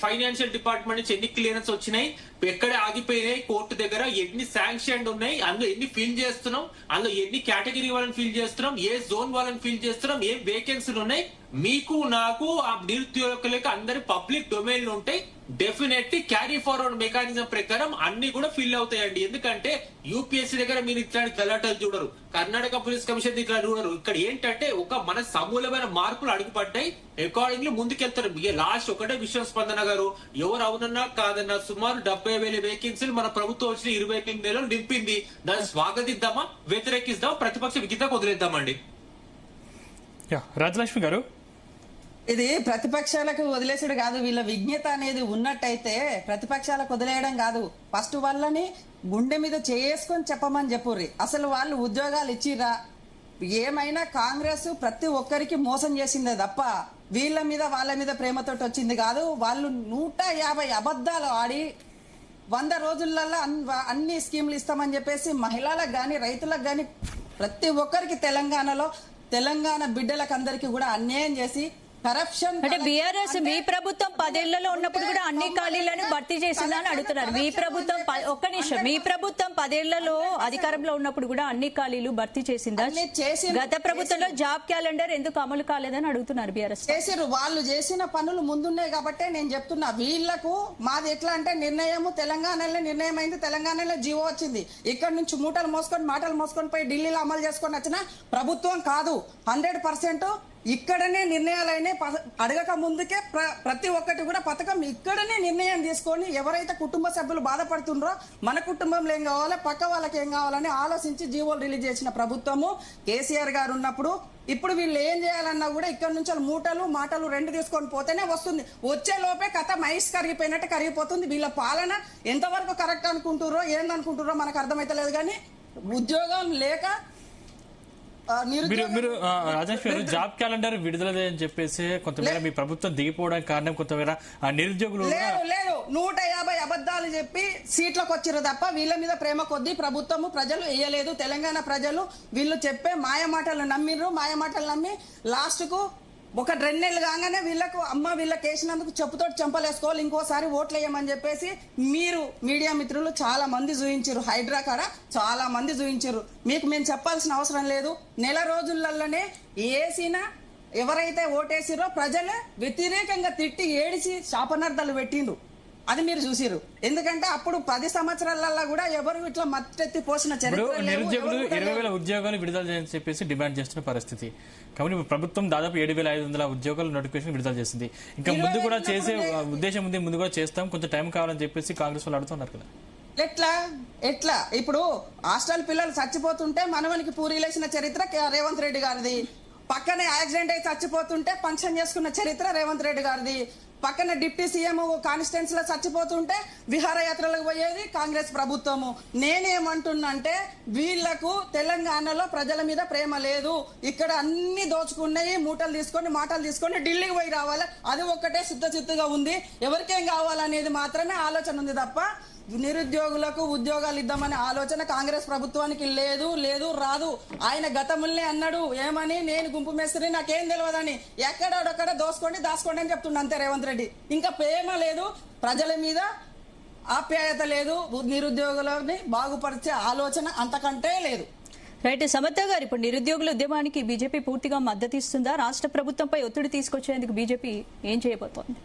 ఫైనాన్షియల్ డిపార్ట్మెంట్ నుంచి ఎన్ని క్లియరెన్స్ వచ్చినాయి, ఎక్కడ ఆగిపోయినాయి, కోర్టు దగ్గర ఎన్ని శాంక్షన్ ఉన్నాయి, అందులో ఎన్ని ఫిల్ చేస్తున్నాం, అందులో ఎన్ని కేటగిరీ వాళ్ళని ఫిల్ చేస్తున్నాం, ఏ జోన్ వాళ్ళని ఫిల్ చేస్తున్నాం, ఏం వేకెన్సీలు ఉన్నాయి, మీకు నాకు ఆ నిరుద్యోగులకు అందరి పబ్లిక్ డొమైన్ లో ఉంటాయి. డెఫినెట్లీ క్యారీ ఫార్వర్డ్ మెకానిజం ప్రకారం అన్ని కూడా ఫిల్ అవుతాయండి. ఎందుకంటే యూపీఎస్సీ దగ్గర మీరు ఇట్లాంటి గలాటలు చూడరు, కర్ణాటక పోలీస్ కమిషన్ ఇట్లా చూడరు. ఇక్కడ ఏంటంటే ఒక మన సమూలమైన మార్పులు అడుగుపడ్డాయి, అకార్డింగ్లీ ముందుకెళ్తారు. లాస్ట్ ఒకటే విషయం స్పందన గారు, ఎవరు అవునన్నా కాదన్నా సుమారు 70,000 వేకెన్సీలు మన ప్రభుత్వం వచ్చిన 28 నెలలు నింపింది. దాన్ని స్వాగతిద్దామా, వ్యతిరేకిద్దామా, ప్రతిపక్ష విగితా వదిలేద్దామండి? రాజలక్ష్మి గారు, ఇది ప్రతిపక్షాలకు వదిలేసుడు కాదు, వీళ్ళ విజ్ఞత అనేది ఉన్నట్టయితే ప్రతిపక్షాలకు వదిలేయడం కాదు, ఫస్ట్ వాళ్ళని గుండె మీద చేసుకొని చెప్పమని చెప్పుర్రి. అసలు వాళ్ళు ఉద్యోగాలు ఇచ్చిరా? ఏమైనా కాంగ్రెస్ ప్రతి ఒక్కరికి మోసం చేసిందే తప్ప వీళ్ళ మీద వాళ్ళ మీద ప్రేమతోటి వచ్చింది కాదు. వాళ్ళు 150 అబద్ధాలు ఆడి 100 రోజులలో అన్ని స్కీములు ఇస్తామని చెప్పేసి మహిళలకు గాని రైతులకు గాని ప్రతి ఒక్కరికి తెలంగాణ బిడ్డలకు అందరికి కూడా అన్యాయం చేసి కరప్షన్. అంటే బీఆర్ఎస్ మీ ప్రభుత్వం 10 ఏళ్లలో ఉన్నప్పుడు కూడా అన్ని ఖాళీలను భర్తీ చేసిందా అని అడుగుతున్నారు. మీ ప్రభుత్వం ఒక్క నిమిషం, మీ ప్రభుత్వం 10 ఏళ్లలో అధికారంలో ఉన్నప్పుడు కూడా అన్ని ఖాళీలు భర్తీ చేసిందా? గత ప్రభుత్వంలో జాబ్ క్యాలెండర్ ఎందుకు అమలు కాలేదని అడుగుతున్నారు బీఆర్ఎస్. చేసారు, వాళ్ళు చేసిన పనులు ముందున్నాయి కాబట్టే నేను చెప్తున్నా. వీళ్లకు మాది ఎట్లా అంటే నిర్ణయం తెలంగాణలో నిర్ణయం అయింది, తెలంగాణలో జీవో వచ్చింది. ఇక్కడ నుంచి మాటలు మోసుకొని పోయి ఢిల్లీలో అమలు చేసుకొని వచ్చిన ప్రభుత్వం కాదు. 100% ఇక్కడనే నిర్ణయాలైనా అడగక ముందుకే ప్రతి ఒక్కటి కూడా పథకం ఇక్కడనే నిర్ణయం తీసుకొని ఎవరైతే కుటుంబ సభ్యులు బాధపడుతుండ్రో మన కుటుంబంలో ఏం కావాలి, పక్క వాళ్ళకి ఏం కావాలని ఆలోచించి జీవోలు రిలీజ్ చేసిన ప్రభుత్వము కేసీఆర్ గారు ఉన్నప్పుడు. ఇప్పుడు వీళ్ళు ఏం చేయాలన్నా కూడా ఇక్కడ నుంచి మూటలు మాటలు రెండు తీసుకొని పోతేనే వస్తుంది. వచ్చే లోపే కథ మైస్ కరిగిపోయినట్టు కరిగిపోతుంది. వీళ్ళ పాలన ఎంతవరకు కరెక్ట్ అనుకుంటుర్రో ఏందనుకుంటుర్రో మనకు అర్థమైతలేదు. కానీ ఉద్యోగం లేక మీరు రాజేష్ గారు జాబ్ క్యాలెండర్ విడుదల అని చెప్పేసి కొంతమేర మీ ప్రభుత్వం దిగిపోవడానికి కారణం కొంతమేర నిరుద్యోగులు లేదు 150 అబద్ధాలు చెప్పి సీట్లకు వచ్చిరు తప్ప వీళ్ళ మీద ప్రేమ కొద్దీ ప్రభుత్వము ప్రజలు వేయలేదు. తెలంగాణ ప్రజలు వీళ్ళు చెప్పే మాయ మాటలు నమ్మిర్రు. మాయ మాటలు నమ్మి లాస్ట్ కు ఒక 2 నెలలు కాగానే వీళ్ళకు అమ్మ వీళ్ళకి వేసినందుకు చెప్పుతోటి చంపలేసుకోవాలి, ఇంకోసారి ఓట్లు వేయమని చెప్పేసి మీరు మీడియా మిత్రులు చాలా మంది చూయించారు. హైడ్రా కాడ చాలా మంది చూయించారు. మీకు మేము చెప్పాల్సిన అవసరం లేదు. నెల రోజులలోనే వేసిన ఎవరైతే ఓటేసిరో ప్రజలు వ్యతిరేకంగా తిట్టి ఏడిచి శాపనార్థాలు పెట్టిండ్రు. అది మీరు చూసిరు. ఎందుకంటే అప్పుడు 10 సంవత్సరాలలో కూడా ఎవరు ఇట్లా మత్తెత్తి పోసిన చరిత్ర. నిరుద్యోగులు 20,000 ఉద్యోగాలు విడుదల చేయాలని చెప్పేసి డిమాండ్ చేస్తున్న పరిస్థితి. కాబట్టి ప్రభుత్వం దాదాపు 7,500 ఉద్యోగాల నోటిఫికేషన్ విడుదల చేసింది. ఇంకా ముందు కూడా చేసే ఉద్దేశం ఉంది, ముందు కూడా చేస్తాం, కొంచెం టైం కావాలని చెప్పేసి కాంగ్రెస్ వాళ్ళు అడుగుతున్నారు కదా. ఎట్లా ఇప్పుడు హాస్టల్ పిల్లలు చచ్చిపోతుంటే మనవనికి పూరీలేసిన చరిత్ర రేవంత్ రెడ్డి గారిది. పక్కనే యాక్సిడెంట్ అయి చచ్చిపోతుంటే ఫంక్షన్ చేసుకున్న చరిత్ర రేవంత్ రెడ్డి గారిది. పక్కన డిప్యూటీ సీఎం కాన్స్టిట్యున్సీ లో చచ్చిపోతుంటే విహారయాత్రలకు పోయేది కాంగ్రెస్ ప్రభుత్వము. నేనేమంటున్నంటే వీళ్లకు తెలంగాణలో ప్రజల మీద ప్రేమ లేదు. ఇక్కడ అన్ని దోచుకున్నాయి, మూటలు తీసుకొని మాటలు తీసుకొని ఢిల్లీకి పోయి రావాలి. అది ఒక్కటే సిద్ధచిత్తుగా ఉంది. ఎవరికేం కావాలనేది మాత్రమే ఆలోచన ఉంది తప్ప నిరుద్యోగులకు ఉద్యోగాలు ఇద్దామనే ఆలోచన కాంగ్రెస్ ప్రభుత్వానికి లేదు రాదు. ఆయన గతంలోనే అన్నాడు ఏమని, నేను గుంపు మేస్త్రి నాకేం తెలియదని, ఎక్కడొక్కడ దాచుకోండి అని చెప్తుండ అంతే రేవంత్ రెడ్డి. ఇంకా ప్రేమ లేదు, ప్రజల మీద ఆప్యాయత లేదు, నిరుద్యోగులని బాగుపరిచే ఆలోచన అంతకంటే లేదు. రైట్ సమర్థ గారు, ఇప్పుడు నిరుద్యోగుల ఉద్యమానికి బీజేపీ పూర్తిగా మద్దతు ఇస్తుందా? రాష్ట్ర ప్రభుత్వంపై ఒత్తిడి తీసుకొచ్చేందుకు బీజేపీ ఏం చేయబోతోంది?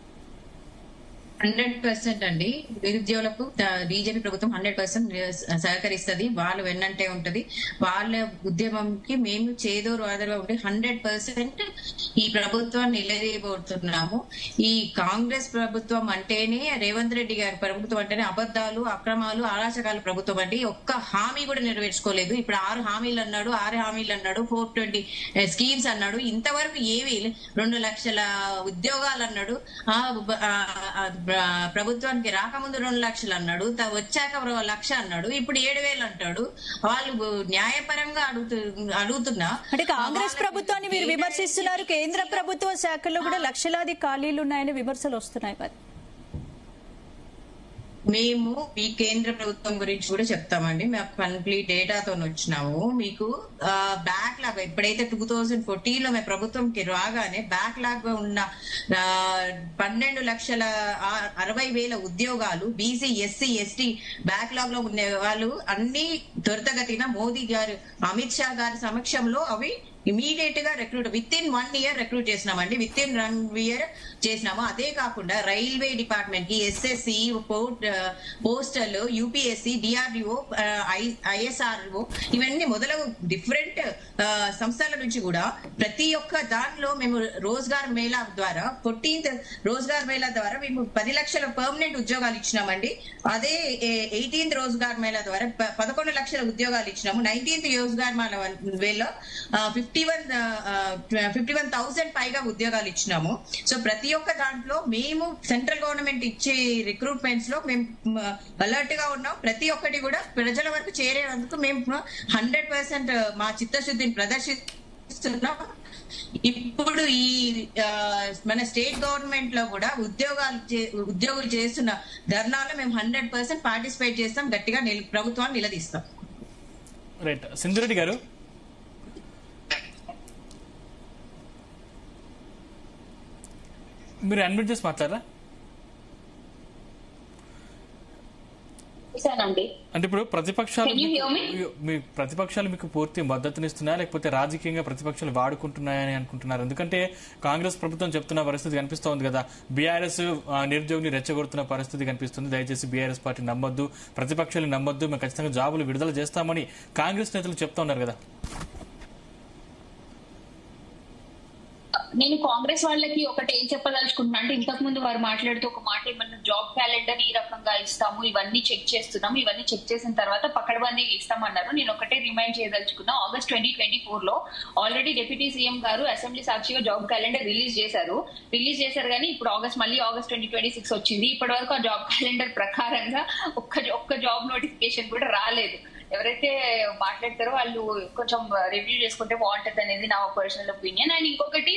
100% అండి. నిరుద్యోగులకు బీజేపీ ప్రభుత్వం 100% సహకరిస్తుంది. వాళ్ళు వెన్నంటే ఉంటది. వాళ్ళ ఉద్యమంకి మేము చేదోరు ఆదరగా ఉండి 100% ఈ ప్రభుత్వాన్ని నిలదీయబోతున్నాము. ఈ కాంగ్రెస్ ప్రభుత్వం అంటేనే, రేవంత్ రెడ్డి గారి ప్రభుత్వం అంటేనే అబద్ధాలు, అక్రమాలు, అరాచకాల ప్రభుత్వం అండి. ఒక్క హామీ కూడా నెరవేర్చుకోలేదు. ఇప్పుడు 6 హామీలు అన్నాడు, 420 స్కీమ్స్ అన్నాడు. ఇంతవరకు ఏవి 2 లక్షల ఉద్యోగాలు అన్నాడు. ప్రభుత్వానికి రాకముందు 2 లక్షలు అన్నాడు, వచ్చాక 1 లక్ష అన్నాడు, ఇప్పుడు 7,000 అంటాడు. వాళ్ళు న్యాయపరంగా అడుగుతున్నా అంటే కాంగ్రెస్ ప్రభుత్వాన్ని మీరు విమర్శిస్తున్నారు. కేంద్ర ప్రభుత్వ శాఖల్లో కూడా లక్షలాది ఖాళీలు ఉన్నాయని విమర్శలు వస్తున్నాయి. మరి మేము ఈ కేంద్ర ప్రభుత్వం గురించి కూడా చెప్తామండి. మేము కంప్లీట్ డేటాతో వచ్చినాము. మీకు బ్యాక్లాగ్ ఎప్పుడైతే 2014 లో మేము ప్రభుత్వంకి రాగానే బ్యాక్లాగ్ గా ఉన్న 12,60,000 ఉద్యోగాలు బీసీ, ఎస్సీ, ఎస్టీ బ్యాక్లాగ్ లో ఉన్న వాళ్ళు అన్ని త్వరితగతిన మోదీ గారు, అమిత్ షా గారి సమక్షంలో అవి ఇమీడియట్ గా విత్ ఇన్ 1 year రిక్రూట్ చేసినామండి. విత్ ఇన్ 1 year చేసినాము. అదే కాకుండా రైల్వే డిపార్ట్మెంట్ కి SSC, postal, UPSC, DRDO, ISRO ఇవన్నీ మొదలగు డిఫరెంట్ సంస్థల నుంచి కూడా ప్రతి ఒక్క దాంట్లో మేము రోజ్గార్ మేళా ద్వారా 14th రోజ్గార్ మేళా ద్వారా మేము 10 లక్షల పర్మనెంట్ ఉద్యోగాలు ఇచ్చినామండి. అదే 18th రోజ్గార్ మేళా ద్వారా 11 లక్షల ఉద్యోగాలు ఇచ్చినాము. 19th రోజ్గార్ మేళా 51,000 పైగా ఉద్యోగాలు ఇచ్చినాము. సో ప్రతి ఒక్క దాంట్లో మేము సెంట్రల్ గవర్నమెంట్ ఇచ్చే రిక్రూట్మెంట్స్ లో మేము అలర్ట్ గా ఉన్నాం. ప్రతి ఒక్కటి కూడా ప్రజల వరకు చేరేందుకు మేము 100% మా చిత్తశుద్ధిని ప్రదర్శిస్తున్నాం. ఇప్పుడు ఈ మన స్టేట్ గవర్నమెంట్ లో కూడా ఉద్యోగులు చేస్తున్న ధర్నాలో మేము 100% పార్టిసిపేట్ చేస్తాం. గట్టిగా ప్రభుత్వాన్ని నిలదీస్తాం. రైట్ సింధురెడ్డి గారు, మీరు అన్మ్యూట్ చేసి మాట్లాడరా? అంటే ఇప్పుడు ప్రతిపక్షాలు మీకు పూర్తి మద్దతునిస్తున్నాయా, లేకపోతే రాజకీయంగా ప్రతిపక్షాలు వాడుకుంటున్నాయని అనుకుంటున్నారు? ఎందుకంటే కాంగ్రెస్ ప్రభుత్వం చెప్తున్న పరిస్థితి కనిపిస్తోంది కదా, బీఆర్ఎస్ నిరుద్యోగిని రెచ్చగొడుతున్న పరిస్థితి కనిపిస్తుంది. దయచేసి బీఆర్ఎస్ పార్టీ నమ్మొద్దు, ప్రతిపక్షాలు నమ్మొద్దు, మేము ఖచ్చితంగా జాబులు విడుదల చేస్తామని కాంగ్రెస్ నేతలు చెప్తా ఉన్నారు కదా. నేను కాంగ్రెస్ వాళ్ళకి ఒకటి ఏం చెప్పదలుచుకుంటున్నా అంటే, ఇంతకు ముందు వారు మాట్లాడుతూ ఒక మాట ఏమన్నా జాబ్ క్యాలెండర్ ఈ రకంగా ఇస్తాము, ఇవన్నీ చెక్ చేస్తున్నాము, ఇవన్నీ చెక్ చేసిన తర్వాత పకడ్బందీగా ఇస్తామన్నారు. నేను ఒకటే రిమైండ్ చేయదలుచుకున్నా, August 2024 లో ఆల్రెడీ డిప్యూటీ సీఎం గారు అసెంబ్లీ సాక్షిగా జాబ్ క్యాలెండర్ రిలీజ్ చేశారు కానీ ఇప్పుడు మళ్ళీ ఆగస్ట్ 2026 వచ్చింది. ఇప్పటి వరకు ఆ జాబ్ క్యాలెండర్ ప్రకారంగా ఒక్క జాబ్ నోటిఫికేషన్ కూడా రాలేదు. ఎవరైతే మాట్లాడతారో వాళ్ళు కొంచెం రివ్యూ చేసుకుంటే బాగుంటది అనేది నా పర్సనల్ ఒపీనియన్. అండ్ ఇంకొకటి,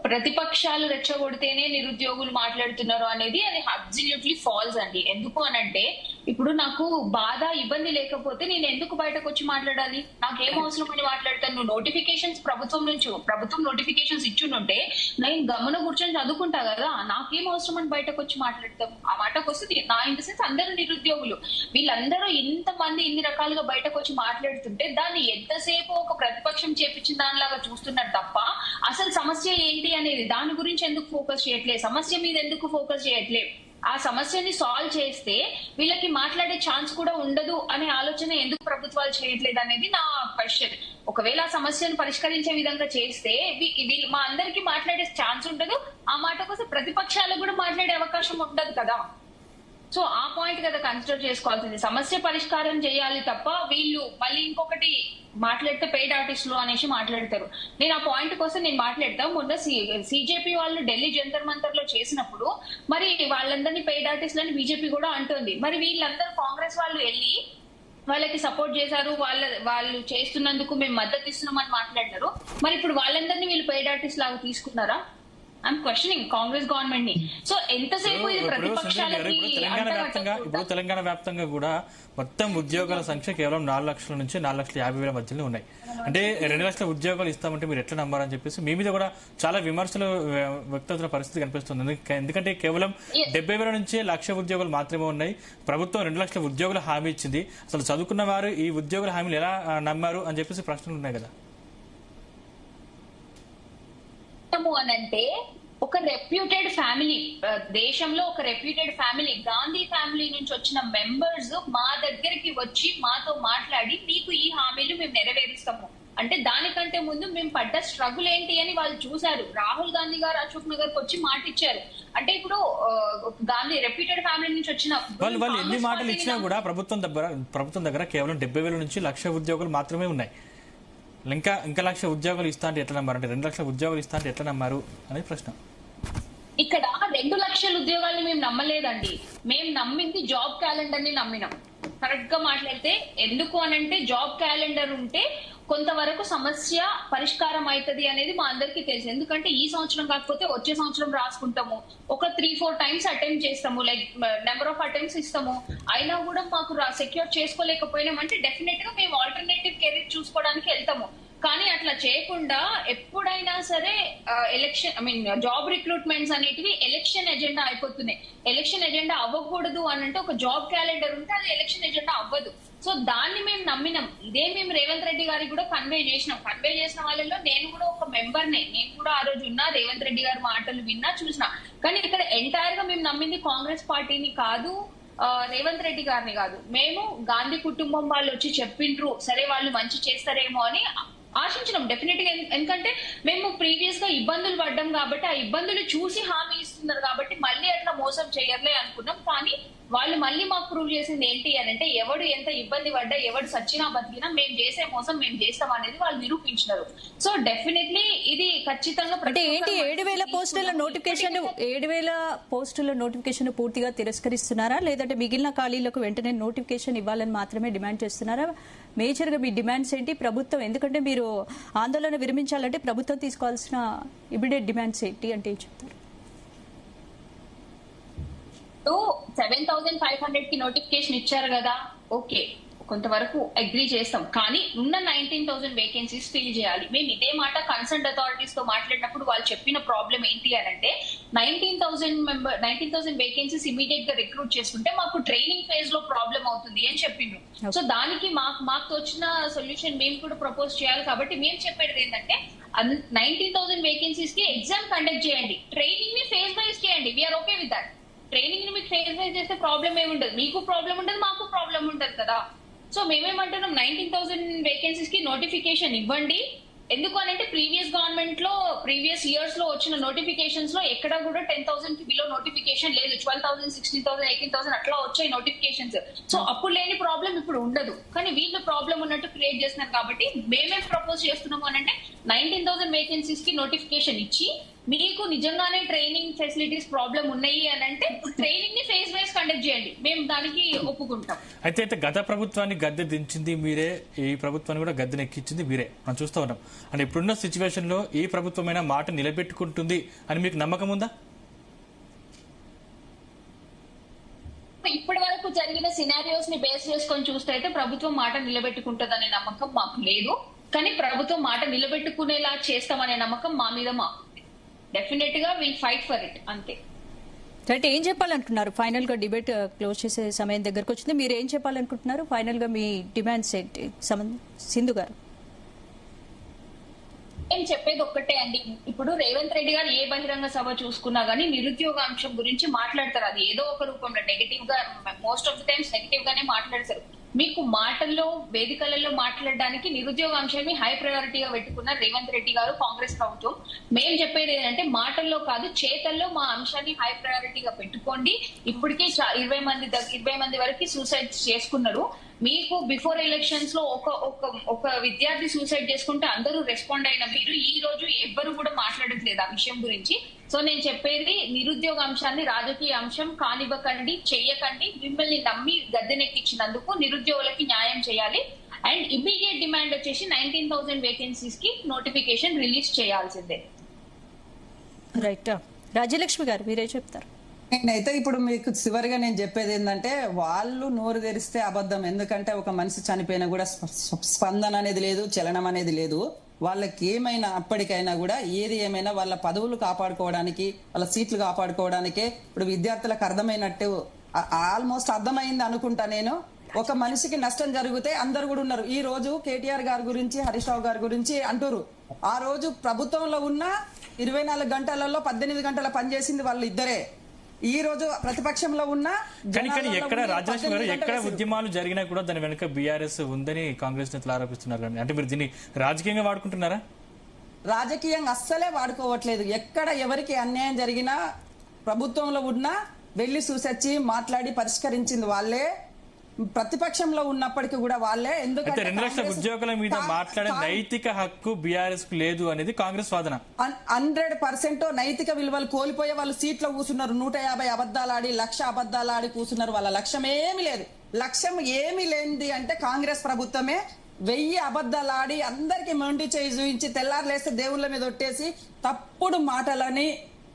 ప్రతిపక్షాలు రెచ్చగొడితేనే నిరుద్యోగులు మాట్లాడుతున్నారు అనేది అది అబ్సల్యూట్లీ ఫాల్స్ అండి. ఎందుకు అనంటే, ఇప్పుడు నాకు బాధ ఇబ్బంది లేకపోతే నేను ఎందుకు బయటకు వచ్చి మాట్లాడాలి? నాకేం అవసరం అని మాట్లాడతాను? నువ్వు నోటిఫికేషన్స్ ప్రభుత్వం నోటిఫికేషన్స్ ఇచ్చుంటే నేను గమన కూర్చొని చదువుకుంటా కదా, నాకేం అవసరం అని బయటకు వచ్చి మాట్లాడతాం? ఆ మాటకు వస్తుంది నా ఇన్ ద సెన్స్ అందరూ నిరుద్యోగులు, వీళ్ళందరూ ఇంతమంది ఇన్ని రకాలుగా బయటకు వచ్చి మాట్లాడుతుంటే దాన్ని ఎంతసేపు ఒక ప్రతిపక్షం చేపించిన దానిలాగా చూస్తున్నారు తప్ప అసలు సమస్య ఏంటి అనేది దాని గురించి ఎందుకు ఫోకస్ చేయట్లేదు? సమస్య మీద ఎందుకు ఫోకస్ చేయట్లేదు? ఆ సమస్యని సాల్వ్ చేస్తే వీళ్ళకి మాట్లాడే ఛాన్స్ కూడా ఉండదు అనే ఆలోచన ఎందుకు ప్రభుత్వాలు చేయట్లేదు అనేది నా క్వశ్చన్. ఒకవేళ ఆ సమస్యను పరిష్కరించే విధంగా చేస్తే వీళ్ళు మా అందరికి మాట్లాడే ఛాన్స్ ఉండదు, ఆ మాట కోసం ప్రతిపక్షాలకు కూడా మాట్లాడే అవకాశం ఉండదు కదా. సో ఆ పాయింట్ కదా కన్సిడర్ చేసుకోవాల్సింది. సమస్య పరిష్కారం చేయాలి తప్ప వీళ్ళు మళ్ళీ ఇంకొకటి మాట్లాడితే పెయిడ్ ఆర్టిస్టులు అనేసి మాట్లాడతారు. నేను ఆ పాయింట్ కోసం నేను మాట్లాడతాను. మొన్న సిజేపీ వాళ్ళు ఢిల్లీ జంతర్ మంతర్ లో చేసినప్పుడు మరి వాళ్ళందరినీ పెయిడ్ ఆర్టిస్టులు అని బీజేపీ కూడా అంటుంది. మరి వీళ్ళందరూ కాంగ్రెస్ వాళ్ళు వెళ్ళి వాళ్ళకి సపోర్ట్ చేశారు, వాళ్ళు చేస్తున్నందుకు మేము మద్దతు ఇస్తున్నామని మాట్లాడినారు. మరి ఇప్పుడు వాళ్ళందరినీ వీళ్ళు పెయిడ్ ఆర్టిస్ట్ లాగా తీసుకున్నారా? ఐఎమ్ క్వశ్చనింగ్ కాంగ్రెస్ గవర్నమెంట్ ని. సో ఎంతసేపు ఇది ప్రతిపక్షాలకి తెలంగాణ వ్యాప్తంగా కూడా మొత్తం ఉద్యోగాల సంఖ్య కేవలం 4 లక్షల నుంచి 4,50,000 మధ్యలో ఉన్నాయి. అంటే 2 లక్షల ఉద్యోగాలు ఇస్తామంటే మీరు ఎట్లా నమ్మారని చెప్పేసి మీ మీద కూడా చాలా విమర్శలు వ్యక్తవుతున్న పరిస్థితి కనిపిస్తుంది. ఎందుకంటే కేవలం 70,000 నుంచి 1,00,000 ఉద్యోగాలు మాత్రమే ఉన్నాయి. ప్రభుత్వం 2 లక్షల ఉద్యోగుల హామీ ఇచ్చింది. అసలు చదువుకున్న వారు ఈ ఉద్యోగుల హామీలు ఎలా నమ్మారు అని చెప్పేసి ప్రశ్నలు ఉన్నాయి కదా. అనంటే ఒక రెప్యూటెడ్ ఫ్యామిలీ, దేశంలో ఒక రెప్యూటెడ్ ఫ్యామిలీ, గాంధీ ఫ్యామిలీ నుంచి వచ్చిన మెంబర్స్ మా దగ్గరికి వచ్చి మాతో మాట్లాడి మీకు ఈ హామీలు మేము నెరవేరుస్తాము అంటే దానికంటే ముందు మేము పడ్డ స్ట్రగుల్ ఏంటి అని వాళ్ళు చూశారు. రాహుల్ గాంధీ గారు అశోక్ నగర్ కి వచ్చి మాట ఇచ్చారు. అంటే ఇప్పుడు గాంధీ రెప్యూటెడ్ ఫ్యామిలీ నుంచి వచ్చిన వాళ్ళు ఎన్ని మాటలు ఇచ్చినా కూడా ప్రభుత్వం దగ్గర కేవలం 70,000 నుంచి 1,00,000 ఉద్యోగాలు మాత్రమే ఉన్నాయి. ఇంకా 1,00,000 ఉద్యోగాలు ఇస్తా అంటే ఎట్లా నమ్మారు? అంటే 2 లక్షల ఉద్యోగాలు ఇస్తా అంటే ఎట్లా నమ్మారు అనేది ప్రశ్న. ఇక్కడ 2 లక్షల ఉద్యోగాల్ని మేము నమ్మలేదండి. మేము నమ్మింది జాబ్ క్యాలెండర్ ని నమ్మినాం. కరెక్ట్ గా మాట్లాడితే ఎందుకు అనంటే జాబ్ క్యాలెండర్ ఉంటే కొంతవరకు సమస్య పరిష్కారం అవుతుంది అనేది మా అందరికీ తెలుసు. ఎందుకంటే ఈ సంవత్సరం కాకపోతే వచ్చే సంవత్సరం రాసుకుంటాము, ఒక 3-4 టైమ్స్ అటెంప్ట్ చేస్తాము, లైక్ నెంబర్ ఆఫ్ అటెంప్ట్స్ ఇస్తాము. అయినా కూడా మాకు సెక్యూర్ చేసుకోలేకపోయినామంటే డెఫినెట్ గా మేము ఆల్టర్నేటివ్ కెరీర్ చూసుకోవడానికి వెళ్తాము. కానీ అట్లా చేయకుండా ఎప్పుడైనా సరే జాబ్ రిక్రూట్మెంట్స్ అనేటివి ఎలక్షన్ ఎజెండా అయిపోతున్నాయి. ఎలక్షన్ ఎజెండా అవ్వకూడదు అనంటే ఒక జాబ్ క్యాలెండర్ ఉంటే అది ఎలక్షన్ ఎజెండా అవ్వదు. సో దాన్ని మేము నమ్మినాం. ఇదే మేము రేవంత్ రెడ్డి గారికి కూడా కన్వే చేసినాం. కన్వే చేసిన వాళ్ళలో నేను కూడా ఒక మెంబర్నే. నేను కూడా ఆ రోజు ఉన్నా, రేవంత్ రెడ్డి గారి మాటలు విన్నా, చూసినా. కానీ ఇక్కడ ఎంటైర్ గా మేము నమ్మింది కాంగ్రెస్ పార్టీని కాదు, రేవంత్ రెడ్డి గారిని కాదు. మేము గాంధీ కుటుంబం వాళ్ళు వచ్చి చెప్పిండ్రు, సరే వాళ్ళు మంచి చేస్తారేమో అని ఆశించినాం డెఫినెట్ గా. ఎందుకంటే మేము ప్రీవియస్ గా ఇబ్బందులు పడ్డాం కాబట్టి ఆ ఇబ్బందులు చూసి హామీ ఇస్తున్నారు కాబట్టి మళ్ళీ అట్లా మోసం చేయర్లే అనుకున్నాం. కానీ వాళ్ళు మళ్ళీ మాకు ప్రూవ్ చేసింది ఏంటి అని అంటే ఎవడు ఎంత ఇబ్బంది పడ్డా, ఎవడు సచ్చినా బతికినా మేము చేసే మోసం మేము చేస్తాం అనేది వాళ్ళు నిరూపించినారు. సో డెఫినెట్లీ ఇది ఖచ్చితంగా అంటే ఏంటి 7,000 పోస్టుల నోటిఫికేషన్ 7,000 పోస్టుల నోటిఫికేషన్ పూర్తిగా తిరస్కరిస్తున్నారా, లేదంటే మిగిలిన ఖాళీలకు వెంటనే నోటిఫికేషన్ ఇవ్వాలని మాత్రమే డిమాండ్ చేస్తున్నారా? మేజర్ గా మీ డిమాండ్స్ ఏంటి? ప్రభుత్వం, ఎందుకంటే మీరు ఆందోళన విరమించాలంటే ప్రభుత్వం తీసుకోవాల్సిన ఇమీడియట్ డిమాండ్స్ ఏంటి అంటే ఏం చెప్తారు? 7,500 కి నోటిఫికేషన్ ఇచ్చారు కదా, ఓకే, కొంతవరకు అగ్రీ చేస్తాం. కానీ ఉన్న 19,000 వేకెన్సీస్ ఫిల్ చేయాలి. మేము ఇదే మాట కన్సర్న్ అథారిటీస్ తో మాట్లాడినప్పుడు వాళ్ళు చెప్పిన ప్రాబ్లం ఏంటి అని అంటే 19,000 వేకెన్సీస్ ఇమీడియట్ గా రిక్రూట్ చేసుకుంటే మాకు ట్రైనింగ్ ఫేజ్ లో ప్రాబ్లం అవుతుంది అని చెప్పిండ్రు. సో దానికి మాకు వచ్చిన సొల్యూషన్ మేము కూడా ప్రపోజ్ చేయాలి. కాబట్టి మేము చెప్పేది ఏంటంటే 19,000 వేకెన్సీస్ కి ఎగ్జామ్ కండక్ట్ చేయండి, ట్రైనింగ్ ని ఫేజ్ వైజ్ చేయండి. We're okay with that. Training ని మీకు ఫేజ్ వైజ్ చేస్తే ప్రాబ్లం ఏమి ఉండదు, మీకు ప్రాబ్లం ఉండదు, మాకు ప్రాబ్లం ఉండదు కదా. సో మేమేమంటున్నాం, 19,000 వేకెన్సీస్ కి నోటిఫికేషన్ ఇవ్వండి, ఎందుకు అని అంటే ప్రీవియస్ గవర్నమెంట్ లో ప్రీవియస్ ఇయర్స్ లో వచ్చిన నోటిఫికేషన్స్ లో ఎక్కడ కూడా 10,000 కి బిలో నోటిఫికేషన్ లేదు. 12,000, 16,000, 18,000 అట్లా వచ్చాయి నోటిఫికేషన్స్. సో అప్పుడు లేని ప్రాబ్లం ఇప్పుడు ఉండదు. కానీ వీళ్ళు ప్రాబ్లం ఉన్నట్టు క్రియేట్ చేస్తున్నారు. కాబట్టి మేమేం ప్రపోజ్ చేస్తున్నాము అని అంటే 19,000 వేకెన్సీస్ కి నోటిఫికేషన్ ఇచ్చి మీకు నిజంగానే ట్రైనింగ్ ఫెసిలిటీస్ ప్రాబ్లం ఉన్నాయి అని అంటే ట్రైనింగ్ ని ఫేజ్ వైజ్ కండక్ట్ చేయండి, మేము దానికి ఒప్పుకుంటాం. అయితే గత ప్రభుత్వాన్ని గద్దె దించింది మీరే, ఈ ప్రభుత్వాన్ని కూడా గద్దె ఎక్కించింది మీరే, మనం చూస్తూ ఉన్నాం. అంటే ఇప్పుడున్న సిచ్యువేషన్ లో ఈ ప్రభుత్వమైన మాట నిలబెట్టుకుంటుంది అని మీకు నమ్మకం ఉందా? ఇప్పటి వరకు జరిగిన సినారియోస్ ని బేస్ చేసుకొని చూస్తే అయితే ప్రభుత్వం మాట నిలబెట్టుకుంటుందనే నమ్మకం మాకు లేదు. కానీ ప్రభుత్వం మాట నిలబెట్టుకునేలా చేస్తామనే నమ్మకం మా మీద మాకు డెఫినెట్ గా విల్ ఫైట్ ఫర్ ఇట్ అంతే. అంటే ఏం చెప్పాలనుకుంటున్నారు? ఫైనల్ గా డిబేట్ క్లోజ్ చేసే సమయం దగ్గరకు వచ్చింది. మీరు ఏం చెప్పాలనుకుంటున్నారు? ఫైనల్ గా మీ డిమాండ్స్ ఏంటి? సింధు గారు ఏం చెప్పేది ఒక్కటే అండి. ఇప్పుడు రేవంత్ రెడ్డి గారు ఏ బహిరంగ సభ చూసుకున్నా గానీ నిరుద్యోగ అంశం గురించి మాట్లాడతారు. అది ఏదో ఒక రూపంలో నెగటివ్ గా, most of the times negative గానే మాట్లాడతారు. మీకు మాటల్లో వేదికలలో మాట్లాడడానికి నిరుద్యోగ అంశాన్ని హై ప్రయారిటీగా పెట్టుకున్నారు రేవంత్ రెడ్డి గారు, కాంగ్రెస్ ప్రభుత్వం. మేం చెప్పేది ఏంటంటే మాటల్లో కాదు చేతల్లో మా అంశాన్ని హై ప్రయారిటీగా పెట్టుకోండి. ఇప్పటికే 20 మంది వరకు సూసైడ్ చేసుకున్నారు. మీకు బిఫోర్ ఎలక్షన్స్ లో ఒక విద్యార్థి సూసైడ్ చేసుకుంటే అందరూ రెస్పాండ్ అయిన మీరు ఈ రోజు ఎవ్వరు కూడా మాట్లాడట్లేదు ఆ విషయం గురించి. సో నేను చెప్పేది నిరుద్యోగ అంశాన్ని రాజకీయ అంశం కానివ్వకండి, చెయ్యకండి. మిమ్మల్ని నమ్మి గద్దెనెక్కించినందుకు నిరుద్యోగులకి న్యాయం చేయాలి. అండ్ ఇమీడియట్ డిమాండ్ వచ్చేసి 19,000 వేకెన్సీస్ కి నోటిఫికేషన్ రిలీజ్ చేయాల్సిందే. రైట్. రాజ్యలక్ష్మి గారు మీరే చెప్తారు? నేనైతే ఇప్పుడు మీకు చివరిగా నేను చెప్పేది ఏంటంటే వాళ్ళు నోరు తెరిస్తే అబద్ధం. ఎందుకంటే ఒక మనిషి చనిపోయినా కూడా స్పందన అనేది లేదు, చలనం అనేది లేదు. వాళ్ళకి ఏమైనా అప్పటికైనా కూడా ఏది ఏమైనా వాళ్ళ పదవులు కాపాడుకోవడానికి, వాళ్ళ సీట్లు కాపాడుకోవడానికే. ఇప్పుడు విద్యార్థులకు అర్థమైనట్టు ఆల్మోస్ట్ అర్థమైంది అనుకుంటా నేను. ఒక మనిషికి నష్టం జరిగితే అందరు కూడా ఉన్నారు. ఈ రోజు కేటీఆర్ గారి గురించి, హరీష్ రావు గారి గురించి అంటారు. ఆ రోజు ప్రభుత్వంలో ఉన్న 24 గంటలలో 18 గంటల పనిచేసింది వాళ్ళు ఇద్దరే. ఈ రోజు ప్రతిపక్షంలో ఉన్న కానీ ఎక్కడ రాజలక్ష్మి గారు ఎక్కడ ఉద్యమాలు జరిగినా కూడా దాని వెనుక బీఆర్ఎస్ ఉందని కాంగ్రెస్ నేతలు ఆరోపిస్తున్నారు. అంటే మీరు దీన్ని రాజకీయంగా వాడుకుంటున్నారా? రాజకీయంగా అస్సలే వాడుకోవట్లేదు. ఎక్కడ ఎవరికి అన్యాయం జరిగినా ప్రభుత్వంలో ఉన్నా వెళ్లి చూసొచ్చి మాట్లాడి పరిష్కరించింది వాళ్ళే. ప్రతిపక్షంలో ఉన్నప్పటికీ కూడా వాళ్ళే. ఎందుకంటే 2 లక్షల ఉద్యోగుల మీద మాట్లాడే నైతిక హక్కు బీఆర్ఎస్ కు లేదు అనేది కాంగ్రెస్ వాదన. 100% నైతిక విలువలు కోల్పోయే వాళ్ళు సీట్లో కూర్చున్నారు. 150 అబద్దాలు ఆడి, 1,00,000 అబద్దాలు ఆడి కూర్చున్నారు. వాళ్ళ లక్ష్యం ఏమీ లేదు. లక్ష్యం ఏమీ లేనిది అంటే కాంగ్రెస్ ప్రభుత్వమే 1000 అబద్దాలు ఆడి అందరికి మొండి చేయి చూపించి తెల్లారులేస్తే దేవుళ్ళ మీద ఒట్టేసి తప్పుడు మాటలని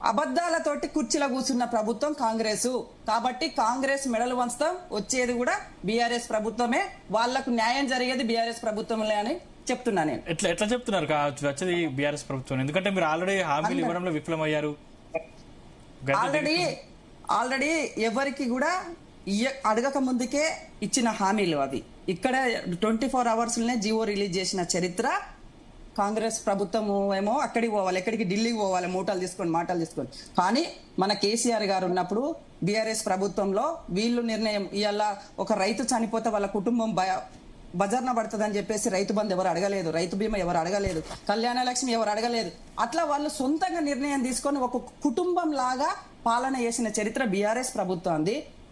అబద్దాలతోటి కుర్చీలో కూర్చున్న ప్రభుత్వం కాంగ్రెస్. కాబట్టి కాంగ్రెస్ మెడలు వంచుతాం. వచ్చేది కూడా బీఆర్ఎస్ ప్రభుత్వమే. వాళ్లకు న్యాయం జరిగేది బీఆర్ఎస్ ప్రభుత్వంలో అని చెప్తున్నా నేను. ఎట్లా చెప్తున్నారు వచ్చేది బీఆర్ఎస్ ప్రభుత్వం? ఎందుకంటే మీరు ఆల్రెడీ హామీలు ఇవ్వడంలో విఫలమయ్యారు. ఆల్రెడీ ఎవరికి కూడా అడగక ముందుకే ఇచ్చిన హామీలు అవి. ఇక్కడ 24 అవర్స్లోనే జీవో రిలీజ్ చేసిన చరిత్ర కాంగ్రెస్ ప్రభుత్వం. ఏమో అక్కడికి పోవాలి, ఎక్కడికి ఢిల్లీకి పోవాలి, మాటలు తీసుకొని. కానీ మన కేసీఆర్ గారు ఉన్నప్పుడు బీఆర్ఎస్ ప్రభుత్వంలో వీళ్ళు నిర్ణయం ఇవాళ ఒక రైతు చనిపోతే వాళ్ళ కుటుంబం బజార్న పడుతుందని చెప్పేసి రైతు బంధు ఎవరు అడగలేదు, రైతు బీమా ఎవరు అడగలేదు, కళ్యాణ లక్ష్మి ఎవరు అడగలేదు. అట్లా వాళ్ళు సొంతంగా నిర్ణయం తీసుకొని ఒక కుటుంబం లాగా పాలన చేసిన చరిత్ర బీఆర్ఎస్ ప్రభుత్వం.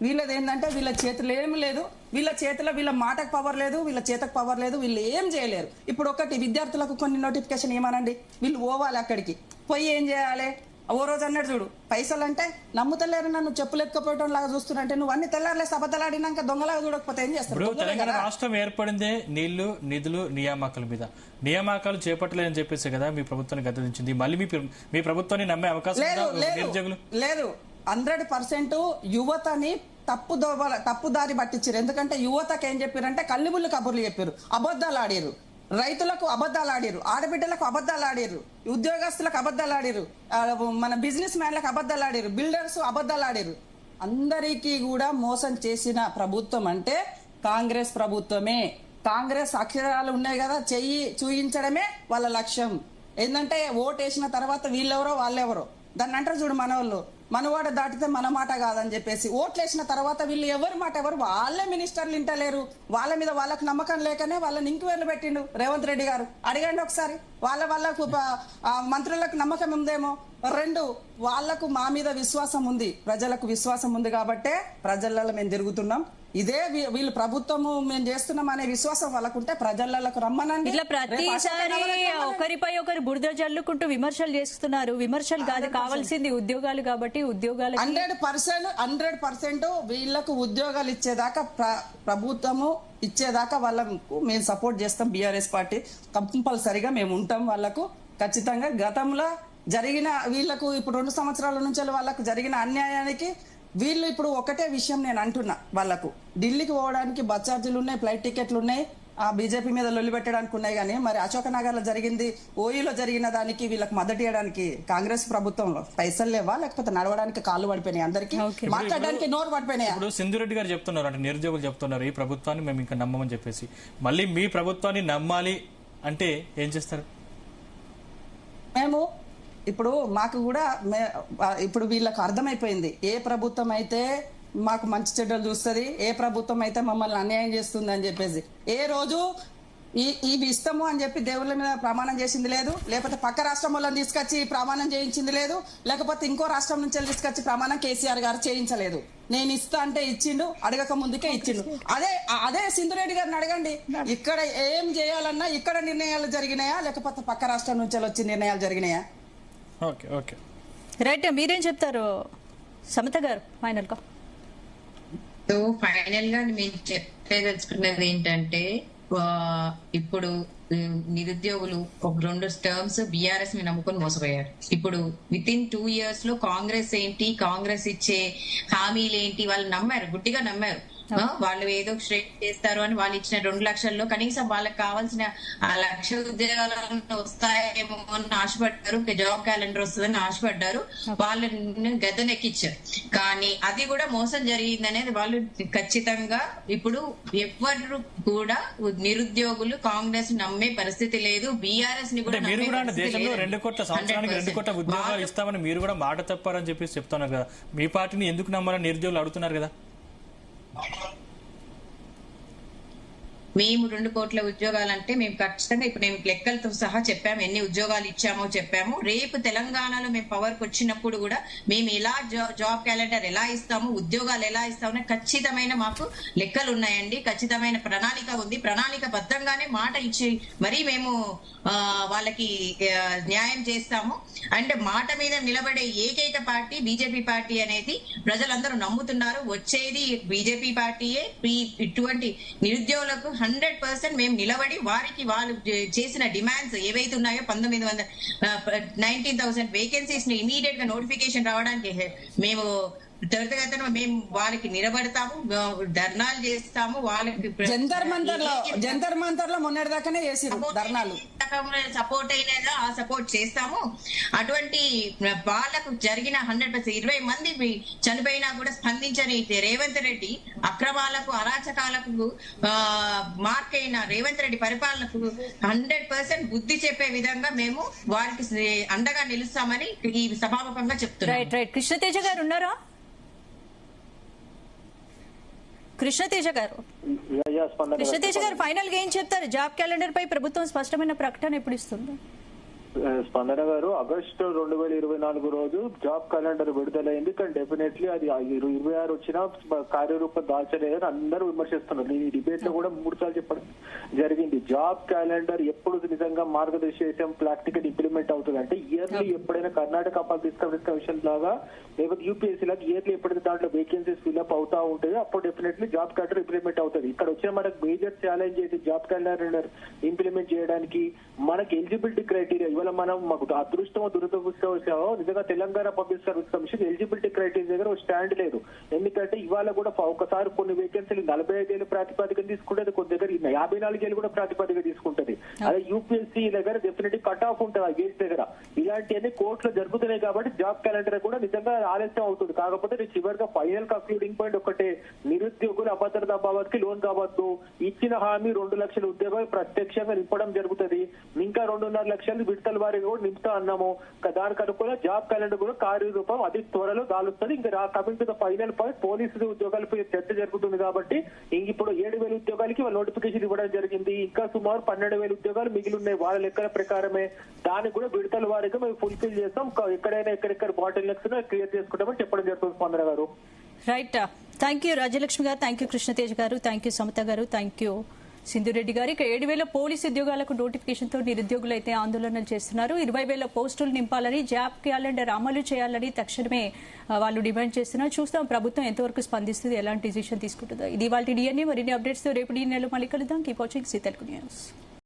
వీళ్ళది ఏంటంటే వీళ్ళ చేతులు ఏమి లేదు, వీళ్ళ చేతిలో వీళ్ళ మాటకు పవర్ లేదు, వీళ్ళ చేతకు పవర్ లేదు, వీళ్ళు ఏం చేయలేరు. ఇప్పుడు ఒకటి విద్యార్థులకు కొన్ని నోటిఫికేషన్ ఏమనండి, వీళ్ళు పోవాలి అక్కడికి పోయి ఏం చేయాలి? ఓ రోజు అన్నాడు చూడు, పైసలు అంటే నమ్ముతలేరు, నన్ను చెప్పులు ఎత్తుకపోవడం లాగా చూస్తున్నట్టే. నువ్వు అన్ని తెల్లారులేసి అబద్ధాలాడినాక దొంగలాగా చూడకపోతే ఏం చేస్తారు? తెలంగాణ రాష్ట్రం ఏర్పడిందే నీళ్లు, నిధులు, నియామకాల మీద. నియామకాలు చేపట్టలేదని చెప్పేసి కదా మీ ప్రభుత్వాన్ని గద్దెదించింది. మళ్ళీ మీ ప్రభుత్వాన్ని నమ్మే అవకాశం లేదు. 100% యువతని తప్పుదారి పట్టించారు. ఎందుకంటే యువతకి ఏం చెప్పారంటే కల్లిబుల్లి కబుర్లు చెప్పారు, అబద్ధాలు ఆడారు, రైతులకు అబద్ధాలు ఆడారు, ఆడబిడ్డలకు అబద్ధాలు ఆడారు, ఉద్యోగస్తులకు అబద్ధాలు ఆడారు, మన బిజినెస్ మ్యాన్లకు అబద్ధాలు ఆడారు, బిల్డర్స్ అబద్ధాలు ఆడారు. అందరికీ కూడా మోసం చేసిన ప్రభుత్వం అంటే కాంగ్రెస్ ప్రభుత్వమే. కాంగ్రెస్ అక్షరాలు ఉన్నాయి కదా, చెయ్యి చూయించడమే వాళ్ళ లక్ష్యం. ఏంటంటే ఓటేసిన తర్వాత వీళ్ళెవరో వాళ్ళెవరో దాన్ని అంటారు చూడు మన వాళ్ళు. మనవాడ దాటితే మన మాట కాదని చెప్పేసి ఓట్లేసిన తర్వాత వీళ్ళు ఎవరి మాట ఎవరు వాళ్ళే మినిస్టర్లు ఇంటలేరు. వాళ్ళ మీద వాళ్ళకు నమ్మకం లేకనే వాళ్ళని ఇంక్వైరీలు పెట్టిండు రేవంత్ రెడ్డి గారు. అడగండి ఒకసారి, వాళ్ళకు మంత్రులకు నమ్మకం ఉందేమో. 2, వాళ్లకు మా మీద విశ్వాసం ఉంది, ప్రజలకు విశ్వాసం ఉంది కాబట్టే ప్రజలలో మేము తిరుగుతున్నాం. ఇదే వీళ్ళు ప్రభుత్వము మేము చేస్తున్నాం అనే విశ్వాసం వాళ్ళకుంటే ప్రజలకు రమ్మనండి. ఇట్లా ప్రతిసారి ఒకరిపై ఒకరు బురద జల్లుకుంటూ విమర్శలు చేస్తున్నారు. విమర్శలు కాదు కావాల్సింది ఉద్యోగాలు, కాబట్టి ఉద్యోగాలు 100% వీళ్లకు ఉద్యోగాలు ఇచ్చేదాకా ప్రభుత్వము ఇచ్చేదాకా వాళ్ళకు మేము సపోర్ట్ చేస్తాం. బీఆర్ఎస్ పార్టీ కంపల్సరిగా మేము ఉంటాం. వాళ్ళకు ఖచ్చితంగా గతంలో జరిగిన వీళ్లకు ఇప్పుడు 2 సంవత్సరాల నుంచి వాళ్ళకు జరిగిన అన్యాయానికి వీళ్ళు ఇప్పుడు ఒకటే విషయం నేను అంటున్నా, వాళ్ళకు ఢిల్లీకి పోవడానికి బస్ ఛార్జీలు ఉన్నాయి, ఫ్లైట్ టికెట్లు ఉన్నాయి, ఆ బీజేపీ మీద లొల్లి పెట్టడానికి ఉన్నాయి. కానీ మరి అశోక్ నగర్ లో జరిగింది, ఓయూలో జరిగిన దానికి వీళ్ళకి మద్దతు ఇవ్వడానికి కాంగ్రెస్ ప్రభుత్వంలో పైసలు లేవా, లేకపోతే నడవడానికి కాళ్ళు పడిపోయినాయి, అందరికి మాట్లాడడానికి నోరు పడిపోయినాయి. ఇప్పుడు సింధురెడ్డి గారు చెప్తున్నారు, అంటే నిరుద్యోగులు చెప్తున్నారు ఈ ప్రభుత్వాన్ని మేము ఇంకా నమ్మమని చెప్పేసి. మళ్ళీ మీ ప్రభుత్వాన్ని నమ్మాలి అంటే ఏం చేస్తారు? మేము ఇప్పుడు మాకు కూడా ఇప్పుడు వీళ్ళకు అర్థమైపోయింది, ఏ ప్రభుత్వం అయితే మాకు మంచి చెడ్డలు చూస్తుంది, ఏ ప్రభుత్వం అయితే మమ్మల్ని అన్యాయం చేస్తుంది అని చెప్పేసి. ఏ రోజు ఇవి ఇస్తాము అని చెప్పి దేవుళ్ళ మీద ప్రమాణం చేసింది లేదు, లేకపోతే పక్క రాష్ట్రం వాళ్ళని తీసుకొచ్చి ప్రమాణం చేయించింది లేదు, లేకపోతే ఇంకో రాష్ట్రం నుంచి తీసుకొచ్చి ప్రమాణం కేసీఆర్ గారు చేయించలేదు. నేను ఇస్తా అంటే ఇచ్చిండు, అడగక ముందుకే ఇచ్చిండు. అదే సింధురెడ్డి గారిని అడగండి, ఇక్కడ ఏం చేయాలన్నా ఇక్కడ నిర్ణయాలు జరిగినాయా, లేకపోతే పక్క రాష్ట్రం నుంచి వచ్చి నిర్ణయాలు జరిగినాయా? ఓకే ఓకే రైట్, మీరేం చెప్తారు సమత గారు ఫైనల్ గా? సో ఫైనల్ గా మేము చెప్పేదలుచుకున్నది ఏంటంటే, ఇప్పుడు నిరుద్యోగులు ఒక 2 టర్మ్స్ బీఆర్ఎస్ ని నమ్ముకొని మోసపోయారు. ఇప్పుడు విత్-ఇన్ 2 years లో కాంగ్రెస్ ఏంటి, కాంగ్రెస్ ఇచ్చే హామీలు ఏంటి వాళ్ళు నమ్మారు, గుడ్డిగా నమ్మారు. వాళ్ళు ఏదో స్ట్రైట్ చేస్తారు అని వాళ్ళు ఇచ్చిన 2 లక్షల్లో కనీసం వాళ్ళకి కావాల్సిన 1 లక్ష ఉద్యోగాలను వస్తాయేమో అని ఆశపడ్డారు, జాబ్ క్యాలెండర్ వస్తుందని ఆశపడ్డారు, వాళ్ళని గద్దెనెక్కిచ్చారు. కానీ అది కూడా మోసం జరిగింది అనేది వాళ్ళు ఖచ్చితంగా ఇప్పుడు ఎవరు కూడా నిరుద్యోగులు కాంగ్రెస్ నమ్మే పరిస్థితి లేదు, బీఆర్ఎస్ ని కూడా. మీరు కూడా దేశంలో 2 కోట్ల సంవత్సరానికి 2 కోట్ల ఉద్యోగాలు ఇస్తామని మీరు కూడా మాట తప్పారని చెప్పేసి చెప్తున్నారు కదా, మీ పార్టీని ఎందుకు నమ్మాలని నిరుద్యోగులు అడుగుతున్నారు కదా? మేము 2 కోట్ల ఉద్యోగాలంటే మేము ఖచ్చితంగా ఇప్పుడు మేము లెక్కలతో సహా చెప్పాము, ఎన్ని ఉద్యోగాలు ఇచ్చామో చెప్పాము. రేపు తెలంగాణలో మేము పవర్కి వచ్చినప్పుడు కూడా మేము ఎలా జాబ్ క్యాలెండర్ ఎలా ఇస్తాము, ఉద్యోగాలు ఎలా ఇస్తామని ఖచ్చితమైన మాకు లెక్కలు ఉన్నాయండి, ఖచ్చితమైన ప్రణాళిక ఉంది. ప్రణాళిక బద్దంగానే మాట ఇచ్చి మరీ మేము వాళ్ళకి న్యాయం చేస్తాము. అంటే మాట మీద నిలబడే ఏకైక పార్టీ బీజేపీ పార్టీ అనేది ప్రజలందరూ నమ్ముతున్నారు. వచ్చేది బీజేపీ పార్టీయే. ఇటువంటి నిరుద్యోగులకు 100% మేము నిలబడి వారికి వాళ్ళు చేసిన డిమాండ్స్ ఏవైతే ఉన్నాయో 19,000 వేకెన్సీస్ ని ఇమీడియట్ గా నోటిఫికేషన్ రావడానికి మేము త్వరితగతిన మేము వాళ్ళకి నిలబడతాము, ధర్నాలు చేస్తాము. వాళ్ళకి జంతర్ మంతర్ లో మొన్నటిదాకానే చేసిరు ధర్నాలు, సపోర్ట్ అయినదా ఆ సపోర్ట్ చేస్తాము. అటువంటి వాళ్ళకు జరిగిన 100% 20 మంది చనిపోయినా కూడా స్పందించని రేవంత్ రెడ్డి అక్రమాలకు అరాచకాలకు మార్క్ అయిన రేవంత్ రెడ్డి పరిపాలనకు 100% బుద్ధి చెప్పే విధంగా మేము వారికి అండగా నిలుస్తామని ఈ సభాముఖంగా చెప్తున్నాం. కృష్ణతేజ గారు ఉన్నారా? కృష్ణతేజ గారు ఫైనల్ గా ఏం చెప్తారు? జాబ్ క్యాలెండర్ పై ప్రభుత్వం స్పష్టమైన ప్రకటన ఎప్పుడు ఇస్తుంది? స్పందన గారు, ఆగస్టు 2024 రోజు జాబ్ క్యాలెండర్ విడుదలైంది, కానీ డెఫినెట్లీ అది 26 వచ్చినా కార్యరూపం దాల్చలేదని అందరూ విమర్శిస్తున్నారు. నేను ఈ డిబేట్ లో కూడా 3 సార్లు చెప్పడం జరిగింది. జాబ్ క్యాలెండర్ ఎప్పుడు నిజంగా మార్గదర్శకం ప్రాక్టికల్ ఇంప్లిమెంట్ అవుతుంది అంటే ఇయర్లీ ఎప్పుడైనా కర్ణాటక పబ్లిక్ సర్వీస్ కమిషన్ లాగా లేకపోతే యూపీఎస్సీ లాగా ఇయర్లీ ఎప్పుడైతే దాంట్లో వేకెన్సీస్ ఫిల్అప్ అవుతా ఉంటుంది అప్పుడు డెఫినెట్లీ జాబ్ క్యాలెండర్ ఇంప్లిమెంట్ అవుతుంది. ఇక్కడ వచ్చిన మనకు మేజర్ ఛాలెంజ్ అయితే జాబ్ క్యాలెండర్ ఇంప్లిమెంట్ చేయడానికి మనకి ఎలిజిబిలిటీ క్రైటీరియా. ఇవాళ మనం మాకు అదృష్టమో దురదృష్టమో నిజంగా Telangana public service commission eligibility criteria దగ్గర స్టాండ్ లేదు. ఎందుకంటే ఇవాళ కూడా ఒకసారి కొన్ని వేకెన్సీలు 45 ఏళ్ళు ప్రాతిపదికన తీసుకుంటుంది, కొన్ని దగ్గర 54 ఏళ్ళు కూడా ప్రాతిపదిక తీసుకుంటది. అదే యూపీఎస్సీ దగ్గర డెఫినెట్ కట్ ఆఫ్ ఉంటుంది ఆ ఏజ్ దగ్గర. ఇలాంటివన్నీ కోర్టులో జరుగుతున్నాయి కాబట్టి జాబ్ క్యాలెండర్ కూడా నిజంగా ఆలస్యం అవుతుంది. కాకపోతే చివరిగా ఫైనల్ కంక్లూడింగ్ పాయింట్ ఒకటే, నిరుద్యోగులు అభద్రతా భావానికి లోన్ కావద్దు. ఇచ్చిన హామీ 2 లక్షల ఉద్యోగాలు ప్రత్యక్షంగా నింపడం జరుగుతుంది. ఇంకా 2.5 లక్షలు విడత విడతల వారికి కూడా నింపుతా అన్నాము. దానికి అనుకున్న జాబ్ క్యాలెండర్ కూడా కార్యరూపం అతి త్వరలో దాలుస్తుంది. ఇంకా coming to the final point, police ఉద్యోగాలపై చర్చ జరుగుతుంది కాబట్టి ఇప్పుడు 7,000 ఉద్యోగాలకి వాళ్ళు నోటిఫికేషన్ ఇవ్వడం జరిగింది. ఇంకా సుమారు 12,000 ఉద్యోగాలు మిగిలి ఉన్నాయి వాళ్ళ లెక్కల ప్రకారమే. దానికి కూడా విడతల వారిగా మేము ఫుల్ఫిల్ చేస్తాం. ఎక్కడైనా ఎక్కడెక్కడ బాటిల్ నెక్స్ క్లియర్ చేసుకుంటామని చెప్పడం జరుగుతుంది స్పందన గారు. రైట్, థ్యాంక్ యూ రాజ్యలక్ష్మి గారు, థ్యాంక్ యూ కృష్ణతేజ్ గారు, థ్యాంక్ యూ సమత గారు, థ్యాంక్ యూ సింధురెడ్డి గారు. ఇక 7,000 పోలీసు ఉద్యోగాలకు నోటిఫికేషన్ తో నిరుద్యోగులు అయితే ఆందోళనలు చేస్తున్నారు. 20,000 పోస్టులు నింపాలని, జాబ్ క్యాలెండర్ అమలు చేయాలని తక్షణమే వాళ్ళు డిమాండ్ చేస్తున్నారు. చూస్తాం ప్రభుత్వం ఎంతవరకు స్పందిస్తుంది, ఎలాంటి డిసిషన్ తీసుకుంటుందో. ఇది వాళ్ళ డిఎన్ఏ. మరిన్ని అప్డేట్స్ తో రేపు డిఎన్ఏలో మళ్ళీ కలుద్దాం. కీప్ వాచింగ్ సీ తెలుగు న్యూస్.